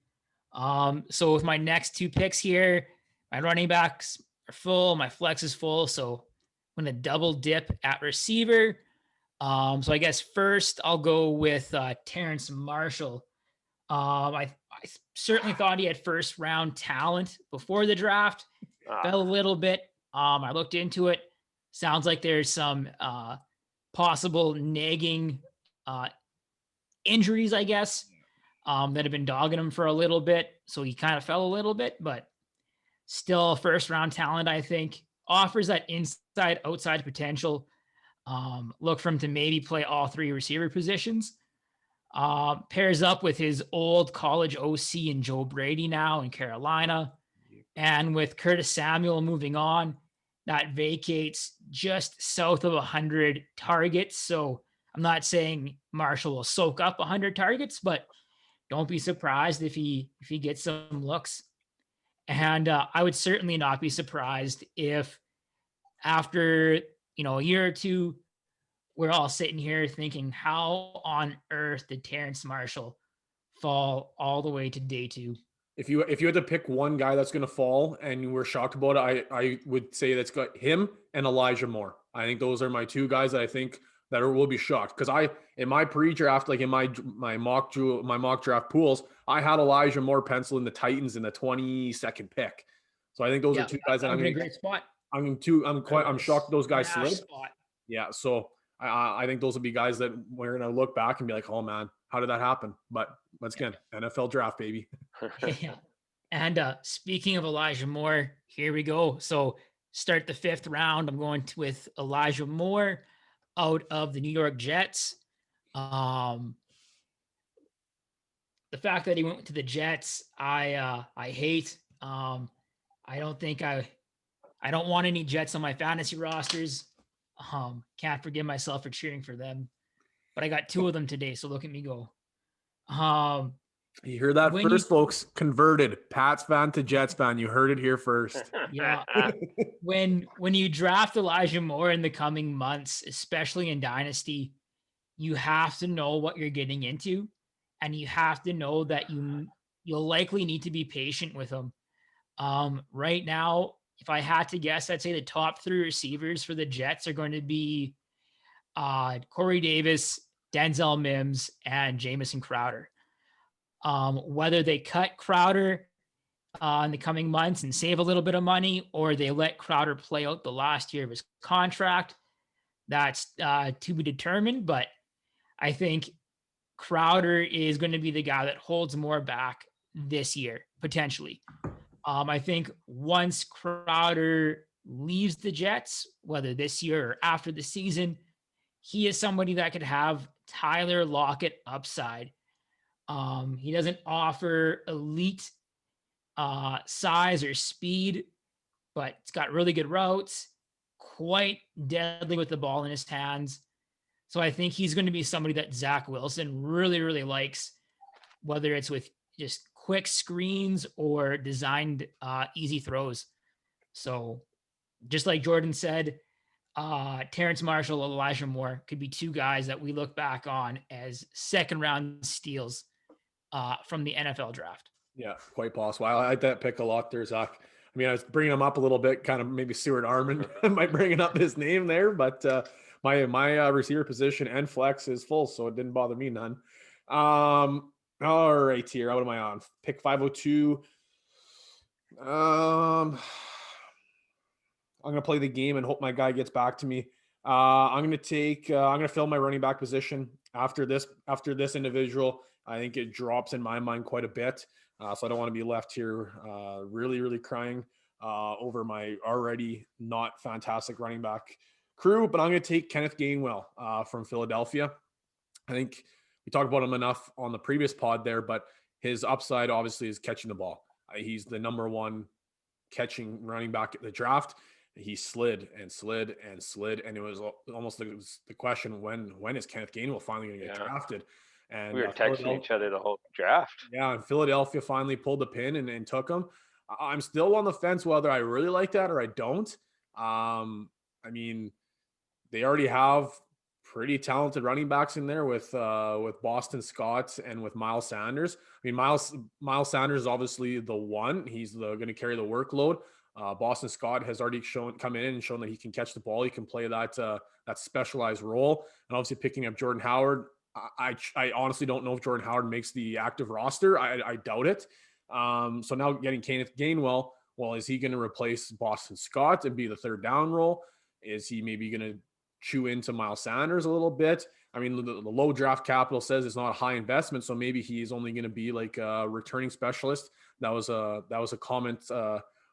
So with my next two picks here, my running backs are full, my flex is full. So I'm going to double dip at receiver. So I guess first I'll go with Terrence Marshall. I certainly thought he had first round talent before the draft. Fell a little bit. I looked into it. Sounds like there's some possible nagging injuries, I guess, that have been dogging him for a little bit. So he kind of fell a little bit, but still first round talent, I think. Offers that inside outside potential. Look for him to maybe play all three receiver positions. Pairs up with his old college OC and Joe Brady now in Carolina. And with Curtis Samuel moving on, that vacates just south of 100 targets. So I'm not saying Marshall will soak up 100 targets, but don't be surprised if he gets some looks. And I would certainly not be surprised if after, a year or two, we're all sitting here thinking, how on earth did Terrence Marshall fall all the way to day 2? If you had to pick one guy that's going to fall and you were shocked about it, I would say that's got him and Elijah Moore. I think those are my two guys that I think that will be shocked, because in my pre-draft, like in my mock draft pools, I had Elijah Moore pencil in the Titans in the 22nd pick. So I think those are two guys that I'm in a great spot. I'm shocked those guys slid. Yeah, so I think those will be guys that we're going to look back and be like, oh man, how did that happen? But once again, NFL draft, baby. Yeah. And speaking of Elijah Moore, here we go. So start the 5th round. I'm going with Elijah Moore out of the New York Jets. The fact that he went to the Jets, I hate. I don't want any Jets on my fantasy rosters. Can't forgive myself for cheering for them, but I got 2 of them today, so look at me go. You heard that first, folks. Converted Pats fan to Jets fan. You heard it here first. Yeah. When you draft Elijah Moore in the coming months, especially in Dynasty, you have to know what you're getting into, and you have to know that you'll likely need to be patient with him. Right now, if I had to guess, I'd say the top 3 receivers for the Jets are going to be Corey Davis, Denzel Mims, and Jamison Crowder. Whether they cut Crowder in the coming months and save a little bit of money, or they let Crowder play out the last year of his contract, that's to be determined. But I think Crowder is going to be the guy that holds more back this year, potentially. I think once Crowder leaves the Jets, whether this year or after the season, he is somebody that could have Tyler Lockett upside. He doesn't offer elite size or speed, but it's got really good routes, quite deadly with the ball in his hands. So I think he's going to be somebody that Zach Wilson really, really likes, whether it's with just quick screens or designed easy throws. So just like Jordan said, Terrence Marshall, Elijah Moore could be 2 guys that we look back on as 2nd round steals from the NFL draft. Yeah, quite possible. I like that pick a lot there, Zach. I mean, I was bringing him up a little bit, kind of maybe Stuart Armand might bringing up his name there, but my receiver position and flex is full, so it didn't bother me none. All right, here. What am I on? Pick 502. I'm gonna play the game and hope my guy gets back to me. I'm gonna take. I'm gonna fill my running back position after this. After this individual, I think it drops in my mind quite a bit. So I don't want to be left here really, really crying over my already not fantastic running back crew. But I'm gonna take Kenneth Gainwell from Philadelphia. I think we talked about him enough on the previous pod there, but his upside obviously is catching the ball. He's the number one catching running back at the draft. He slid and slid and slid, and it was almost like it was the question, when is Kenneth Gainwell finally going to get drafted? We And were texting each other the whole draft. Yeah, and Philadelphia finally pulled the pin and took him. I'm still on the fence whether I really like that or I don't. I mean, they already have pretty talented running backs in there with Boston Scott and with Miles Sanders. I mean, Miles Sanders is obviously the one. He's going to carry the workload. Boston Scott has already come in and shown that he can catch the ball. He can play that specialized role. And obviously picking up Jordan Howard, I honestly don't know if Jordan Howard makes the active roster. I doubt it. So now getting Kenneth Gainwell, well, is he going to replace Boston Scott and be the third down role? Is he maybe going to chew into Miles Sanders a little bit? I mean, the low draft capital says it's not a high investment, so maybe he's only going to be like a returning specialist. That was a comment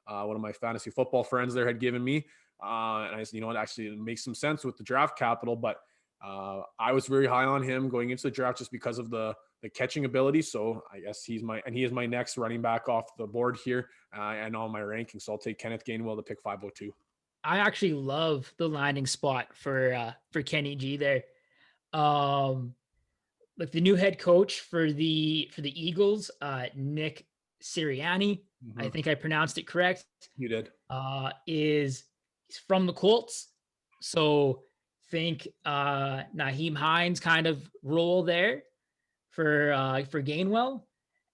one of my fantasy football friends there had given me, and I said, you know, it actually makes some sense with the draft capital. But I was very high on him going into the draft just because of the catching ability. So I guess he is my next running back off the board here and on my ranking. So I'll take Kenneth Gainwell to pick 502. I actually love the landing spot for Kenny G there. Like the new head coach for the Eagles, Nick Sirianni, I think I pronounced it correct. You did. He's from the Colts. So think Naheem Hines kind of role there for Gainwell.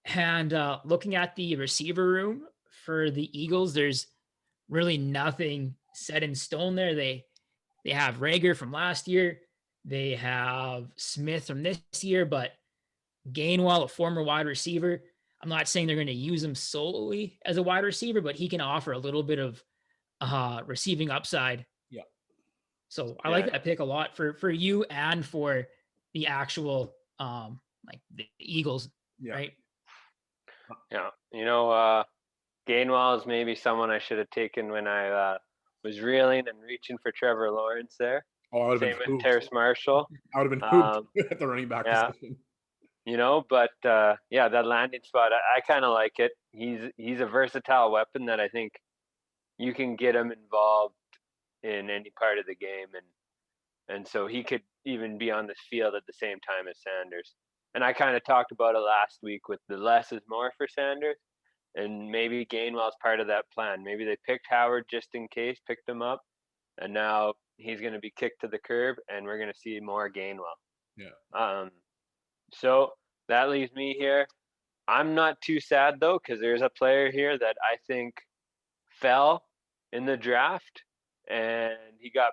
And looking at the receiver room for the Eagles, there's really nothing set in stone there. They have Rager from last year. They have Smith from this year, but Gainwell, a former wide receiver. I'm not saying they're going to use him solely as a wide receiver, but he can offer a little bit of receiving upside. Yeah. So I like that pick a lot for you and for the actual like the Eagles, right? Yeah. You know, Gainwell is maybe someone I should have taken when I was reeling and reaching for Trevor Lawrence there. Oh, I would have Same been with Terrace Marshall. I would have been hooped at the running back position. You know, but that landing spot, I kind of like it. He's a versatile weapon that I think you can get him involved in any part of the game, and so he could even be on the field at the same time as Sanders. And I kind of talked about it last week with the less is more for Sanders, and maybe Gainwell's part of that plan. Maybe they picked Howard just in case, picked him up, and now he's going to be kicked to the curb, and we're going to see more Gainwell. Yeah. So that leaves me here. I'm not too sad though, because there's a player here that I think fell in the draft, and he got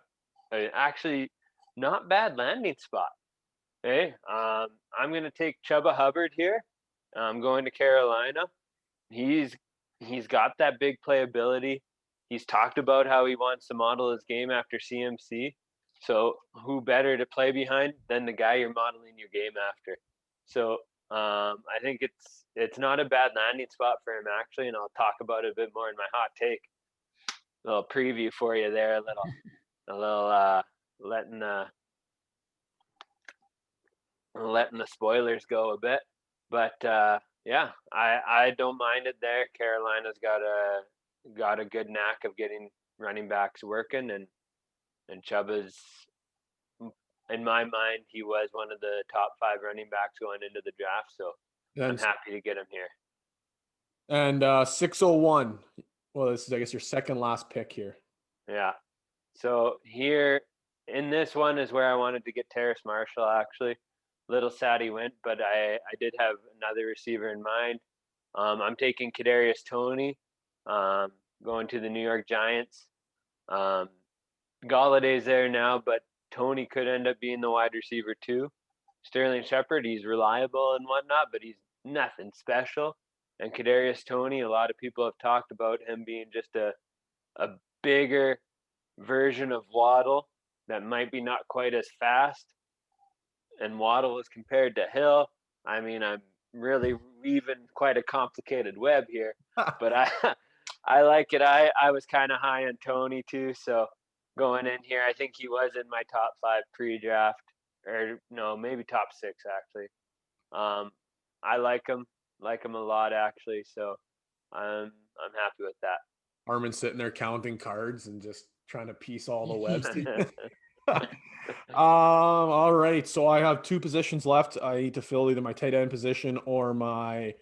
actually not bad landing spot. Okay, I'm gonna take Chuba Hubbard here. I'm going to Carolina. He's got that big playability. He's talked about how he wants to model his game after CMC. So who better to play behind than the guy you're modeling your game after? So I think it's not a bad landing spot for him actually, and I'll talk about it a bit more in my hot take. A little preview for you there, a little letting the spoilers go a bit. But I don't mind it there. Carolina's got a good knack of getting running backs working, and Chuba's, in my mind, he was one of the top 5 running backs going into the draft. So I'm happy to get him here. And 601. Well, this is, I guess, your second last pick here. Yeah. So here in this one is where I wanted to get Terrace Marshall, actually. Little sad he went, but I did have another receiver in mind. I'm taking Kadarius Toney, going to the New York Giants. Galladay's there now, but Toney could end up being the wide receiver too. Sterling Shepard, he's reliable and whatnot, but nothing special. And Kadarius Toney, a lot of people have talked about him being just a bigger version of Waddle that might be not quite as fast. And Waddle is compared to Hill. I mean, I'm really weaving quite a complicated web here, but I like it. I was kind of high on Toney too, so going in here, I think he was in my top 5 pre-draft, or no, maybe top 6 actually. I like him a lot actually, so I'm happy with that. Armin's sitting there counting cards and just trying to piece all the webs. All right. So I have 2 positions left. I need to fill either my tight end position or my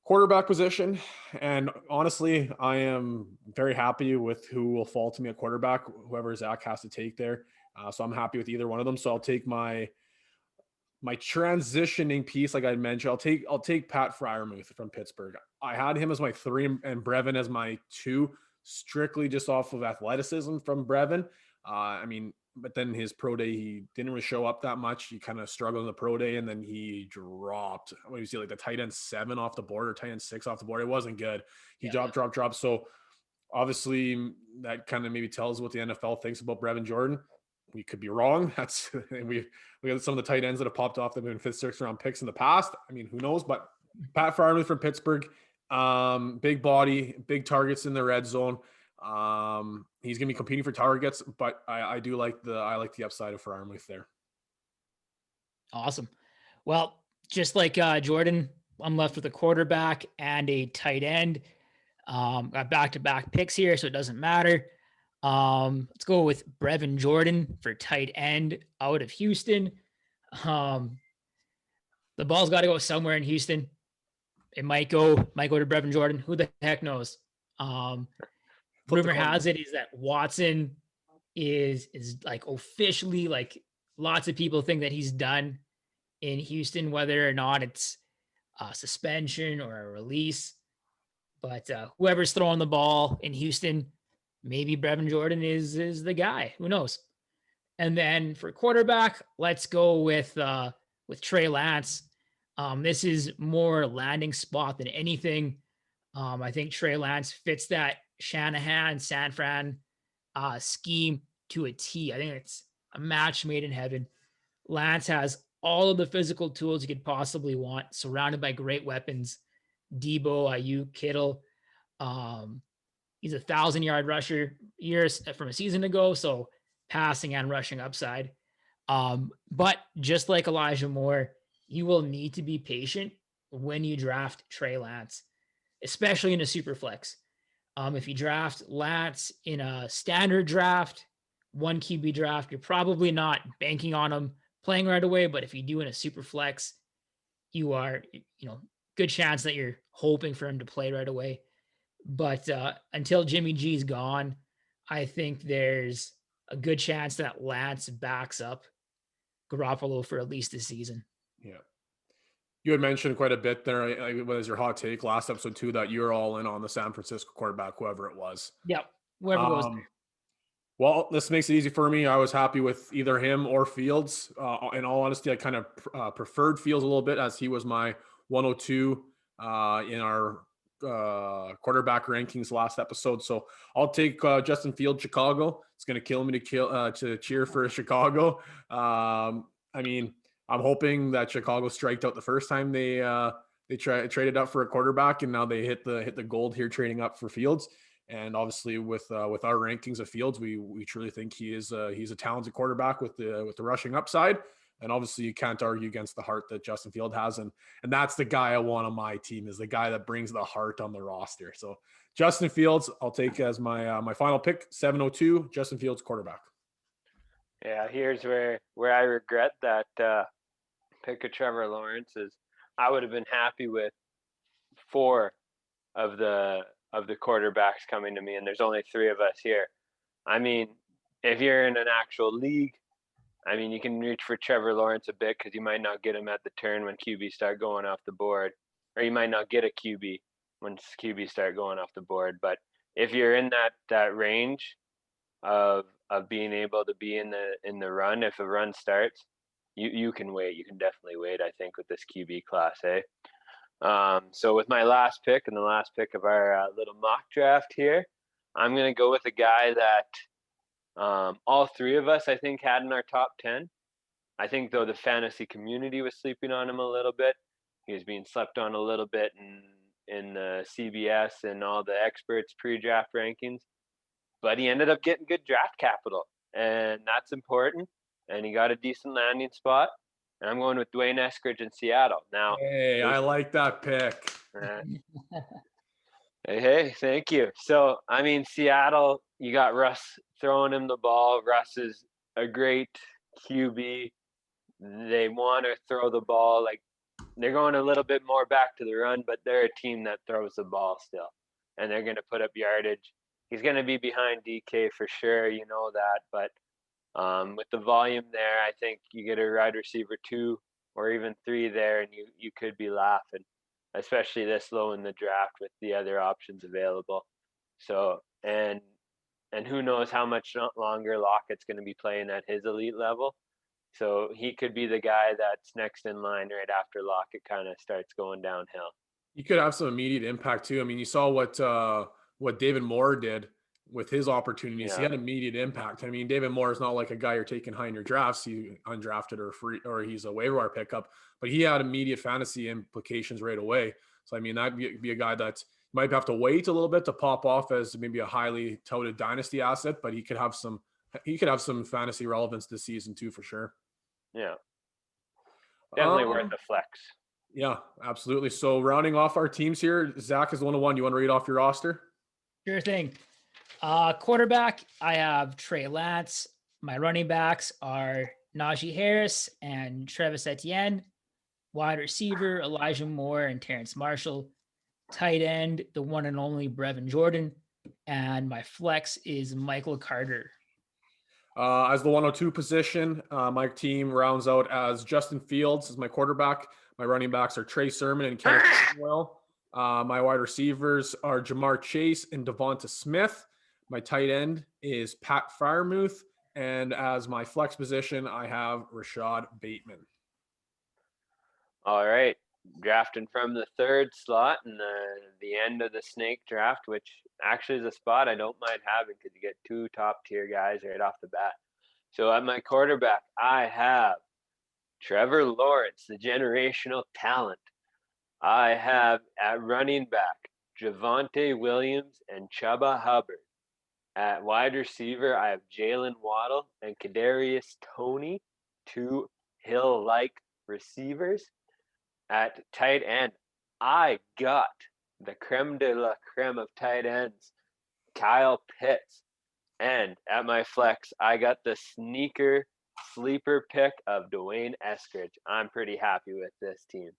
quarterback position. And honestly, I am very happy with who will fall to me at quarterback, whoever Zach has to take there. So I'm happy with either one of them. So I'll take my transitioning piece, like I mentioned. I'll take Pat Freiermuth from Pittsburgh. I had him as my 3 and Brevin as my 2, strictly just off of athleticism from Brevin. I mean, but then his pro day, he didn't really show up that much. He kind of struggled in the pro day, and then he dropped. What do you see, like the tight end 7 off the board or tight end 6 off the board? It wasn't good. He dropped. So obviously, that kind of maybe tells what the NFL thinks about Brevin Jordan. We could be wrong. That's we got some of the tight ends that have popped off that have been 5th, 6th round picks in the past. I mean, who knows? But Pat Freiermuth from Pittsburgh, big body, big targets in the red zone. He's going to be competing for targets, but I do like the upside of Freiermuth there. Awesome. Well, just like Jordan, I'm left with a quarterback and a tight end. Got back-to-back picks here, so it doesn't matter. Let's go with Brevin Jordan for tight end out of Houston. The ball's got to go somewhere in Houston. It might go to Brevin Jordan. Who the heck knows? Rumor has it is that Watson is like officially, like, lots of people think that he's done in Houston, whether or not it's a suspension or a release. But whoever's throwing the ball in Houston, maybe Brevin Jordan is the guy. Who knows? And then for quarterback, let's go with Trey Lance. This is more landing spot than anything. I think Trey Lance fits that Shanahan San Fran scheme to a T. I think it's a match made in heaven. Lance has all of the physical tools you could possibly want, surrounded by great weapons. Debo, Ayuk, Kittle. He's 1,000-yard rusher years from a season ago, so passing and rushing upside. But just like Elijah Moore, you will need to be patient when you draft Trey Lance, especially in a super flex. If you draft Lance in a standard draft, 1 QB draft, you're probably not banking on him playing right away. But if you do in a super flex, you are, good chance that you're hoping for him to play right away. But until Jimmy G's gone, I think there's a good chance that Lance backs up Garoppolo for at least a season. Yeah. You had mentioned quite a bit there. What is your hot take last episode too, that you're all in on the San Francisco quarterback, whoever it was. Yep. Whoever goes there. Well, this makes it easy for me. I was happy with either him or Fields. In all honesty, I kind of preferred Fields a little bit, as he was my 102 in our quarterback rankings last episode. So I'll take Justin Fields, Chicago. It's going to kill me to cheer for Chicago. I mean, I'm hoping that Chicago striked out the first time they traded up for a quarterback, and now they hit the gold here trading up for Fields. And obviously, with our rankings of Fields, we truly think he's a talented quarterback with the rushing upside. And obviously, you can't argue against the heart that Justin Fields has, and that's the guy I want on my team, is the guy that brings the heart on the roster. So Justin Fields, I'll take as my final pick, 702, Justin Fields, quarterback. Yeah, here's where I regret that pick of Trevor Lawrence. Is I would have been happy with 4 of the quarterbacks coming to me, and there's only 3 of us here. I mean, if you're in an actual league, I mean, you can reach for Trevor Lawrence a bit, because you might not get him at the turn when QB start going off the board, or you might not get a QB when QB start going off the board. But if you're in that range of being able to be in the run, if a run starts, you can wait. You can definitely wait, I think, with this QB class, eh? So with my last pick and the last pick of our little mock draft here, I'm going to go with a guy that all three of us, I think, had in our top 10. I think, though, the fantasy community was sleeping on him a little bit. He was being slept on a little bit in the CBS and all the experts pre-draft rankings. But he ended up getting good draft capital, and that's important. And he got a decent landing spot. And I'm going with Dwayne Eskridge in Seattle. Now, Hey, I like that pick. Hey, thank you. So, I mean, Seattle, you got Russ throwing him the ball. Russ is a great QB. They want to throw the ball. Like, they're going a little bit more back to the run, but they're a team that throws the ball still. And they're going to put up yardage. He's going to be behind DK for sure. You know that. But with the volume there, I think you get a wide receiver 2 or even 3 there, and you could be laughing, especially this low in the draft with the other options available. So, and who knows how much longer Lockett's going to be playing at his elite level. So he could be the guy that's next in line right after Lockett kind of starts going downhill. He could have some immediate impact too. I mean, you saw what David Moore did with his opportunities. Yeah. He had immediate impact. I mean, David Moore is not like a guy you're taking high in your drafts. He undrafted or free, or he's a waiver wire pickup, but he had immediate fantasy implications right away. So, I mean, that'd be a guy that might have to wait a little bit to pop off as maybe a highly touted dynasty asset, but he could have some fantasy relevance this season too, for sure. Yeah. Definitely worth the flex. Yeah, absolutely. So rounding off our teams here, Zach is 101. You want to read off your roster? Sure thing. Quarterback, I have Trey Lance. My running backs are Najee Harris and Travis Etienne. Wide receiver, Elijah Moore and Terrence Marshall. Tight end, the one and only Brevin Jordan. And my flex is Michael Carter. As the 102 position, my team rounds out as Justin Fields as my quarterback. My running backs are Trey Sermon and Kenneth Gainwell. My wide receivers are Jamar Chase and Devonta Smith. My tight end is Pat Freiermuth. And as my flex position, I have Rashad Bateman. All right. Drafting from the third slot and the end of the snake draft, which actually is a spot I don't mind having because you get 2 top-tier guys right off the bat. So at my quarterback, I have Trevor Lawrence, the generational talent. I have at running back, Javonte Williams and Chuba Hubbard. At wide receiver, I have Jalen Waddle and Kadarius Toney, 2 Hill-like receivers. At tight end, I got the creme de la creme of tight ends, Kyle Pitts. And at my flex, I got the sneaker sleeper pick of Dwayne Eskridge. I'm pretty happy with this team.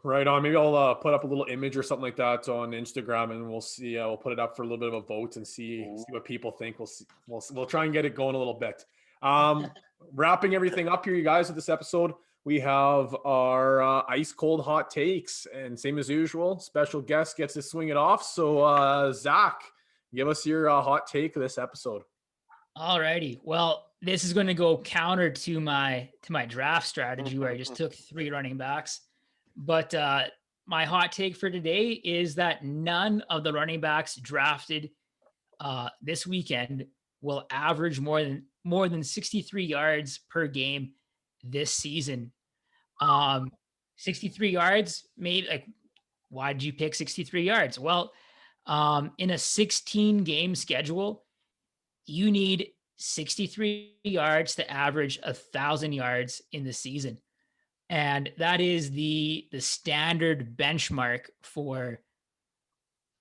Right on. Maybe I'll put up a little image or something like that on Instagram, and we'll see. We'll put it up for a little bit of a vote and see what people think. We'll see. We'll try and get it going a little bit. Wrapping everything up here, you guys, with this episode, we have our ice cold hot takes, and same as usual, special guest gets to swing it off. So, Zach, give us your hot take of this episode. All righty. Well, this is going to go counter to my draft strategy where I just took 3 running backs. But my hot take for today is that none of the running backs drafted this weekend will average more than 63 yards per game this season. 63 yards, maybe, like, why did you pick 63 yards? Well, in a 16 game schedule, you need 63 yards to average 1,000 yards in the season. And that is the standard benchmark for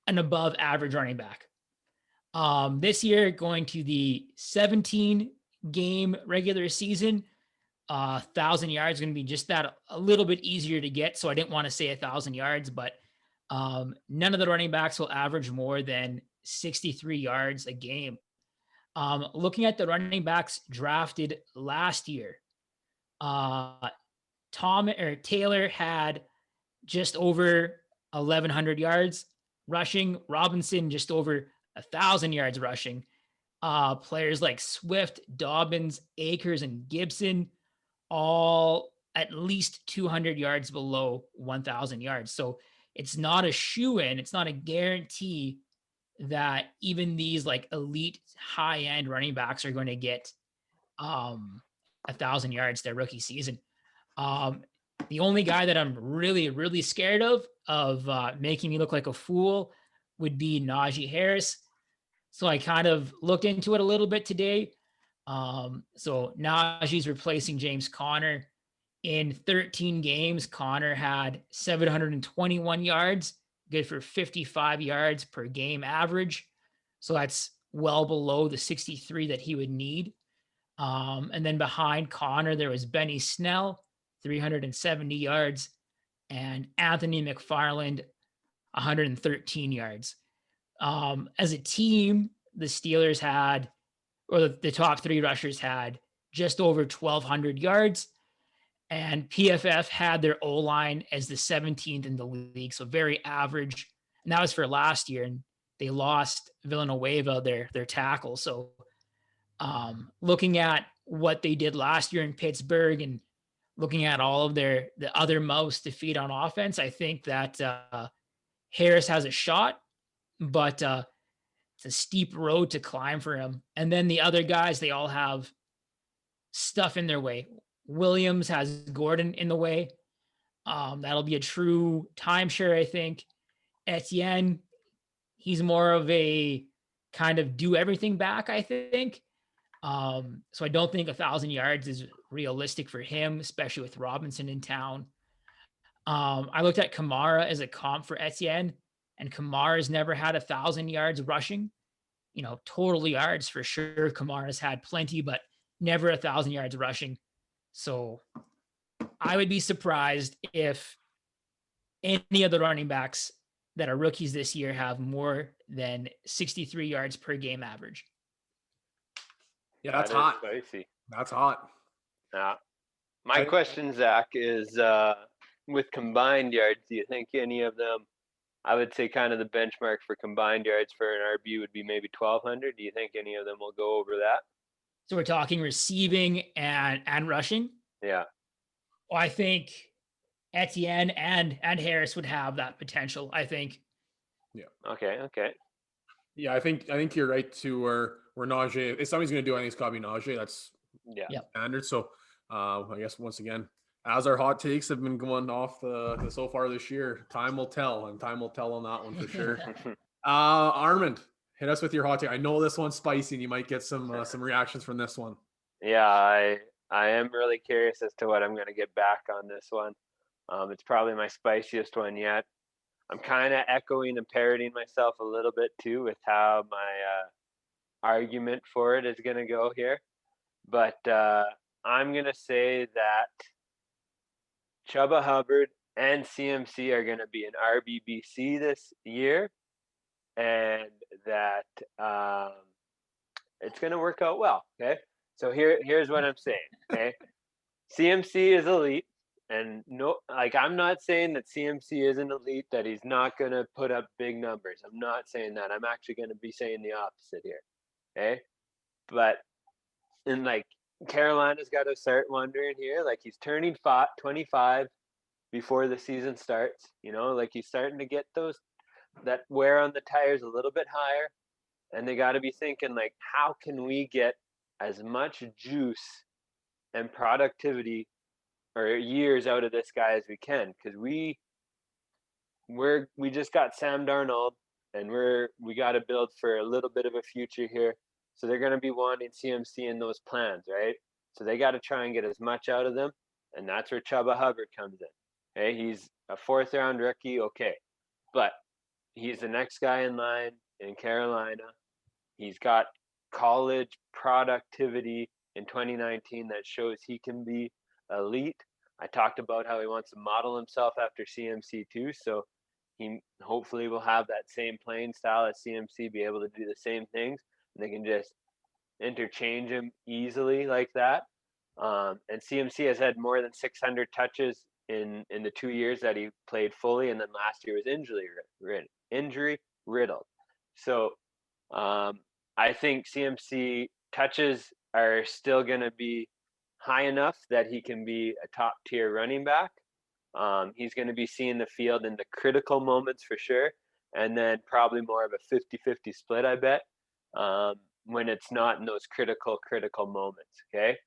an above average running back. This year, going to the 17 game regular season, 1,000 yards is going to be just that, a little bit easier to get. So I didn't want to say 1,000 yards, but none of the running backs will average more than 63 yards a game. Looking at the running backs drafted last year, Taylor had just over 1,100 yards rushing. Robinson just over 1,000 yards rushing. Players like Swift, Dobbins, Akers, and Gibson all at least 200 yards below 1,000 yards. So it's not a shoe-in. It's not a guarantee that even these like elite high-end running backs are going to get 1,000 yards their rookie season. The only guy that I'm really, really scared of making me look like a fool would be Najee Harris. So I kind of looked into it a little bit today. So Najee's replacing James Conner. In 13 games, Conner had 721 yards, good for 55 yards per game average. So that's well below the 63 that he would need. And then behind Conner, there was Benny Snell, 370 yards, and Anthony McFarland, 113 yards. As a team, the Steelers had, or the top three rushers had just over 1,200 yards. And PFF had their O line as the 17th in the league, so very average. And that was for last year. And they lost Villanueva, their tackle. So looking at what they did last year in Pittsburgh and looking at all of the other mouths to feed on offense, I think that Harris has a shot, but it's a steep road to climb for him. And then the other guys, they all have stuff in their way. Williams has Gordon in the way. That'll be a true timeshare, I think. Etienne, he's more of a kind of do everything back, I think. So I don't think 1,000 yards is realistic for him, especially with Robinson in town. I looked at Kamara as a comp for Etienne, and Kamara's never had 1,000 yards rushing. Total yards for sure. Kamara's had plenty, but never 1,000 yards rushing. So I would be surprised if any of the running backs that are rookies this year have more than 63 yards per game average. Yeah, that's hot. Spicy. That's hot. Yeah. My question, Zach, is with combined yards, do you think any of them, I would say kind of the benchmark for combined yards for an RB would be maybe 1,200. Do you think any of them will go over that? So we're talking receiving and rushing? Yeah. Well, I think Etienne and Harris would have that potential, I think. Yeah. Okay. Yeah, I think you're right too. Where Najee, if somebody's going to do anything, it's got to be Najee. That's standard. So I guess once again, as our hot takes have been going off the so far this year, time will tell, and time will tell on that one for sure. Armand, hit us with your hot take. I know this one's spicy, and you might get some reactions from this one. Yeah, I am really curious as to what I'm going to get back on this one. It's probably my spiciest one yet. I'm kind of echoing and parroting myself a little bit too with how my argument for it is going to go here. But I'm going to say that Chuba Hubbard and CMC are going to be an RBBC this year, and that it's going to work out well. Okay. So here's what I'm saying. Okay. CMC is elite. And I'm not saying that CMC isn't elite, that he's not going to put up big numbers. I'm not saying that. I'm actually going to be saying the opposite here. Okay. But Carolina's got to start wondering here, he's turning 25 before the season starts, he's starting to get that wear on the tires a little bit higher. And they got to be thinking how can we get as much juice and productivity or years out of this guy as we can, because we just got Sam Darnold, and we got to build for a little bit of a future here. So they're going to be wanting CMC in those plans, right? So they got to try and get as much out of them, and that's where Chuba Hubbard comes in. Okay, he's a 4th round rookie, okay, but he's the next guy in line in Carolina. He's got college productivity in 2019 that shows he can be elite. I talked about how he wants to model himself after CMC too, so he hopefully will have that same playing style as CMC, be able to do the same things, and they can just interchange him easily like that. And CMC has had more than 600 touches in the 2 years that he played fully, and then last year was injury riddled. So I think CMC touches are still going to be high enough that he can be a top tier running back. He's going to be seeing the field in the critical moments for sure. And then probably more of a 50-50 split, I bet, when it's not in those critical moments. Okay.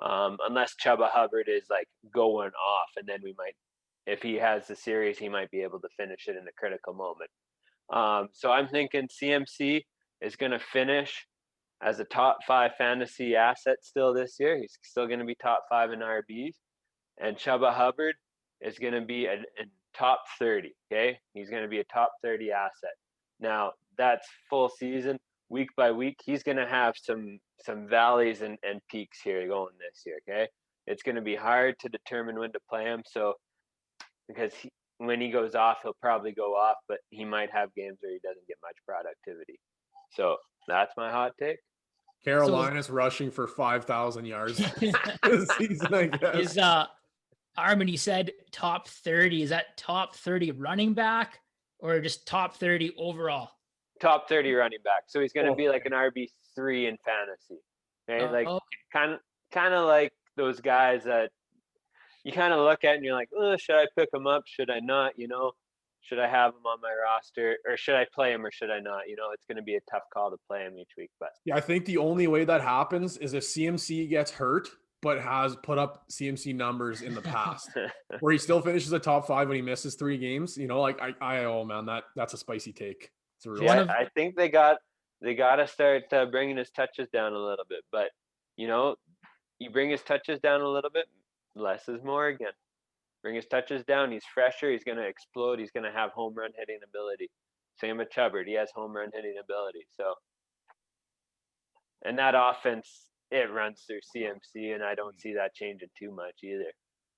Unless Chuba Hubbard is like going off, and then we might, if he has the series, he might be able to finish it in a critical moment. So I'm thinking CMC is going to finish as a top 5 fantasy asset still this year. He's still going to be top 5 in RBs, and Chuba Hubbard is going to be in top 30. Okay, he's going to be a top 30 asset. Now that's full season, week by week. He's going to have some valleys and peaks here going this year. Okay, it's going to be hard to determine when to play him. So because when he goes off, he'll probably go off, but he might have games where he doesn't get much productivity. So that's my hot take. Carolina's rushing for 5,000 yards this season, I guess. Is Armin, you said top 30. Is that top 30 running back or just top 30 overall? Top 30 running back. So he's going to be like an RB3 in fantasy. Okay? Like kind of like those guys that you kind of look at and you're like, oh, should I pick him up? Should I not? You know, should I have him on my roster, or should I play him, or should I not? You know, it's going to be a tough call to play him each week. But yeah, I think the only way that happens is if CMC gets hurt, but has put up CMC numbers in the past, where he still finishes a top 5 when he misses 3 games. You know, like oh man, that's a spicy take. It's a real I think they got to start bringing his touches down a little bit. But you know, you bring his touches down a little bit, less is more again. Bring his touches down. He's fresher. He's going to explode. He's going to have home run hitting ability. Same with Chubbard. He has home run hitting ability. So, and that offense, it runs through CMC, and I don't see that changing too much either.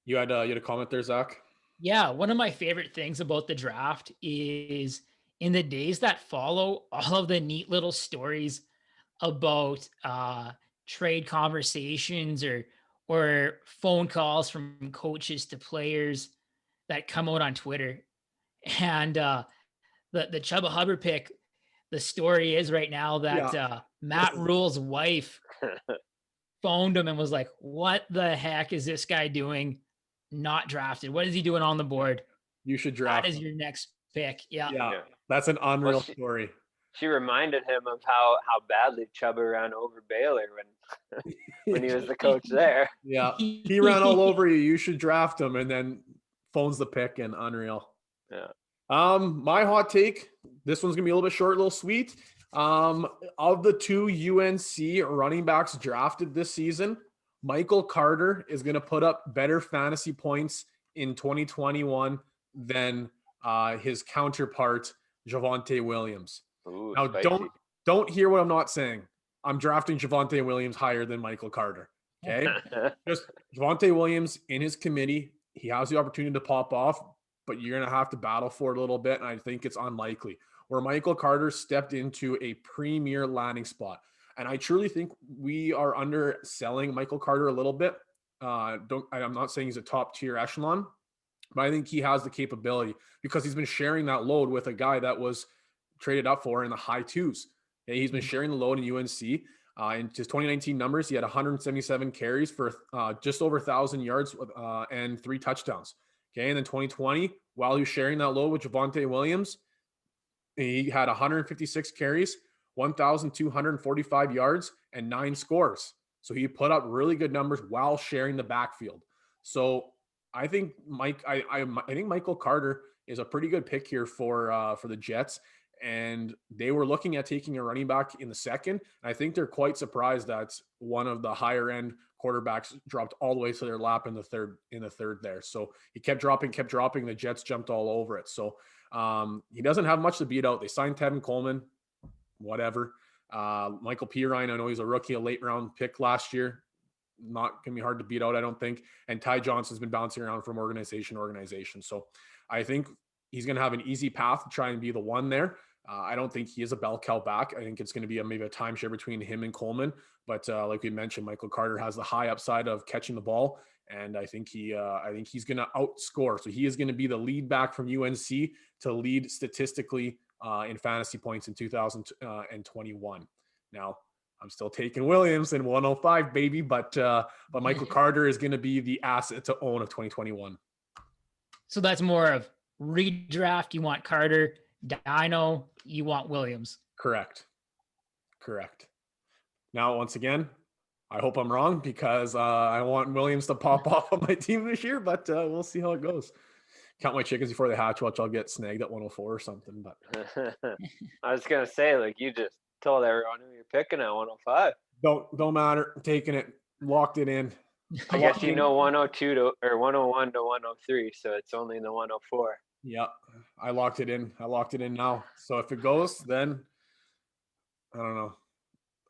You had a comment there, Zach? Yeah, one of my favorite things about the draft is in the days that follow, all of the neat little stories about trade conversations or phone calls from coaches to players that come out on Twitter. And the Chuba Hubbard pick, the story is right now that Matt Rule's wife phoned him and was like, what the heck is this guy doing? Not drafted. What is he doing on the board? You should draft That is your next pick. Yeah. That's an unreal story. She reminded him of how badly Chuba ran over Baylor when he was the coach there. Yeah, he ran all over you. You should draft him, and then phones the pick, and unreal. Yeah. My hot take. This one's gonna be a little bit short, a little sweet. Of the 2 UNC running backs drafted this season, Michael Carter is gonna put up better fantasy points in 2021 than his counterpart Javonte Williams. Ooh, now, spicy. don't hear what I'm not saying. I'm drafting Javonte Williams higher than Michael Carter. Okay, just Javonte Williams in his committee. He has the opportunity to pop off, but you're gonna have to battle for it a little bit, and I think it's unlikely. Where Michael Carter stepped into a premier landing spot, and I truly think we are underselling Michael Carter a little bit. I'm not saying he's a top tier echelon, but I think he has the capability because he's been sharing that load with a guy that was traded up for in the high 2s. Okay, he's been sharing the load in UNC. In his 2019 numbers, he had 177 carries for just over 1,000 yards and 3 touchdowns. Okay, and then 2020, while he was sharing that load with Javonte Williams, he had 156 carries, 1,245 yards, and 9 scores. So he put up really good numbers while sharing the backfield. So I think I think Michael Carter is a pretty good pick here for the Jets. And they were looking at taking a running back in the second. And I think they're quite surprised that one of the higher end quarterbacks dropped all the way to their lap in the third there. So he kept dropping. The Jets jumped all over it. So he doesn't have much to beat out. They signed Tevin Coleman, whatever. Michael Pirine, I know he's a rookie, a late round pick last year. Not going to be hard to beat out, I don't think. And Ty Johnson's been bouncing around from organization to organization. So I think he's going to have an easy path to try and be the one there. I don't think he is a bell cow back. I think it's going to be maybe a timeshare between him and Coleman. But like we mentioned, Michael Carter has the high upside of catching the ball, and I think he's going to outscore. So he is going to be the lead back from UNC to lead statistically in fantasy points in 2021. Now, I'm still taking Williams in 105, baby. But Michael Carter is going to be the asset to own of 2021. So that's more of redraft. You want Carter, Dino. You want Williams. Correct. Now, once again, I hope I'm wrong because I want Williams to pop off on my team this year, but we'll see how it goes. Count my chickens before they hatch. Watch, I'll get snagged at 104 or something. But I was gonna say, like, you just told everyone who you're picking at 105. Don't matter. I'm taking it, locked it in. I guess you know 102 to or 101 to 103, so it's only in the 104. Yeah, I locked it in. Now. So if it goes, then I don't know.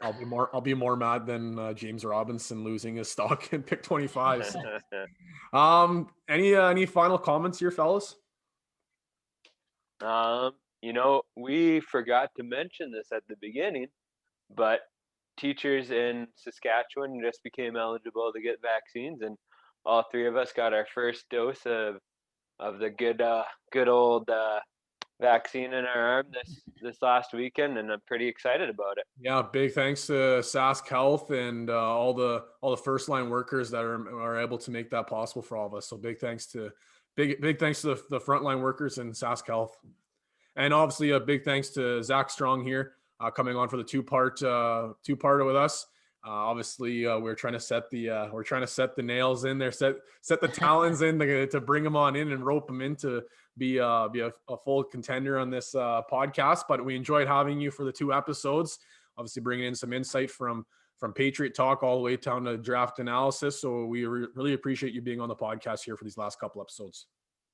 I'll be more mad than James Robinson losing his stock in pick 25. So. Any final comments here, fellas? We forgot to mention this at the beginning, but teachers in Saskatchewan just became eligible to get vaccines, and all three of us got our first dose of the good old vaccine in our arm this last weekend, and I'm pretty excited about it. Yeah, big thanks to Sask Health and all the first line workers that are able to make that possible for all of us. So big thanks to the frontline workers in Sask Health, and obviously a big thanks to Zach Strong here coming on for the two-parter with us. Obviously, we're trying to set the nails in there, set the talons in to bring them on in and rope them in to be a full contender on this podcast. But we enjoyed having you for the 2 episodes. Obviously, bringing in some insight from Patriot Talk all the way down to draft analysis. So we really appreciate you being on the podcast here for these last couple episodes.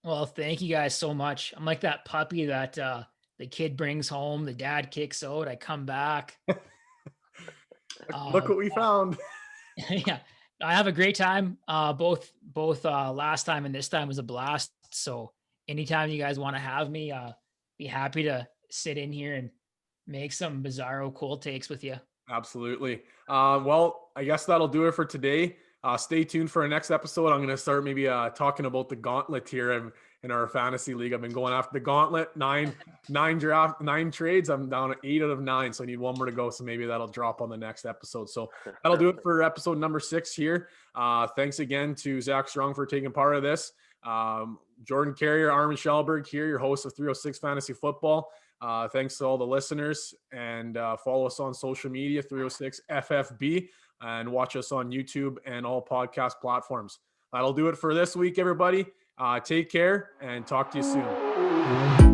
Well, thank you guys so much. I'm like that puppy that the kid brings home, the dad kicks out, I come back. Look what we found. Yeah, I have a great time. Both last time and this time was a blast. So anytime you guys want to have me, be happy to sit in here and make some bizarro cool takes with you. Absolutely. Well, I guess that'll do it for today. Stay tuned for our next episode. I'm going to start maybe talking about the gauntlet here in our fantasy league. I've been going after the gauntlet, nine trades. I'm down at 8 out of 9. So I need 1 more to go. So maybe that'll drop on the next episode. So that'll do it for episode number 6 here. Thanks again to Zach Strong for taking part of this. Jordan Carrier, Armin Schellberg here, your host of 306 Fantasy Football. Thanks to all the listeners, and follow us on social media, 306 FFB, and watch us on YouTube and all podcast platforms. That'll do it for this week, everybody. Take care and talk to you soon.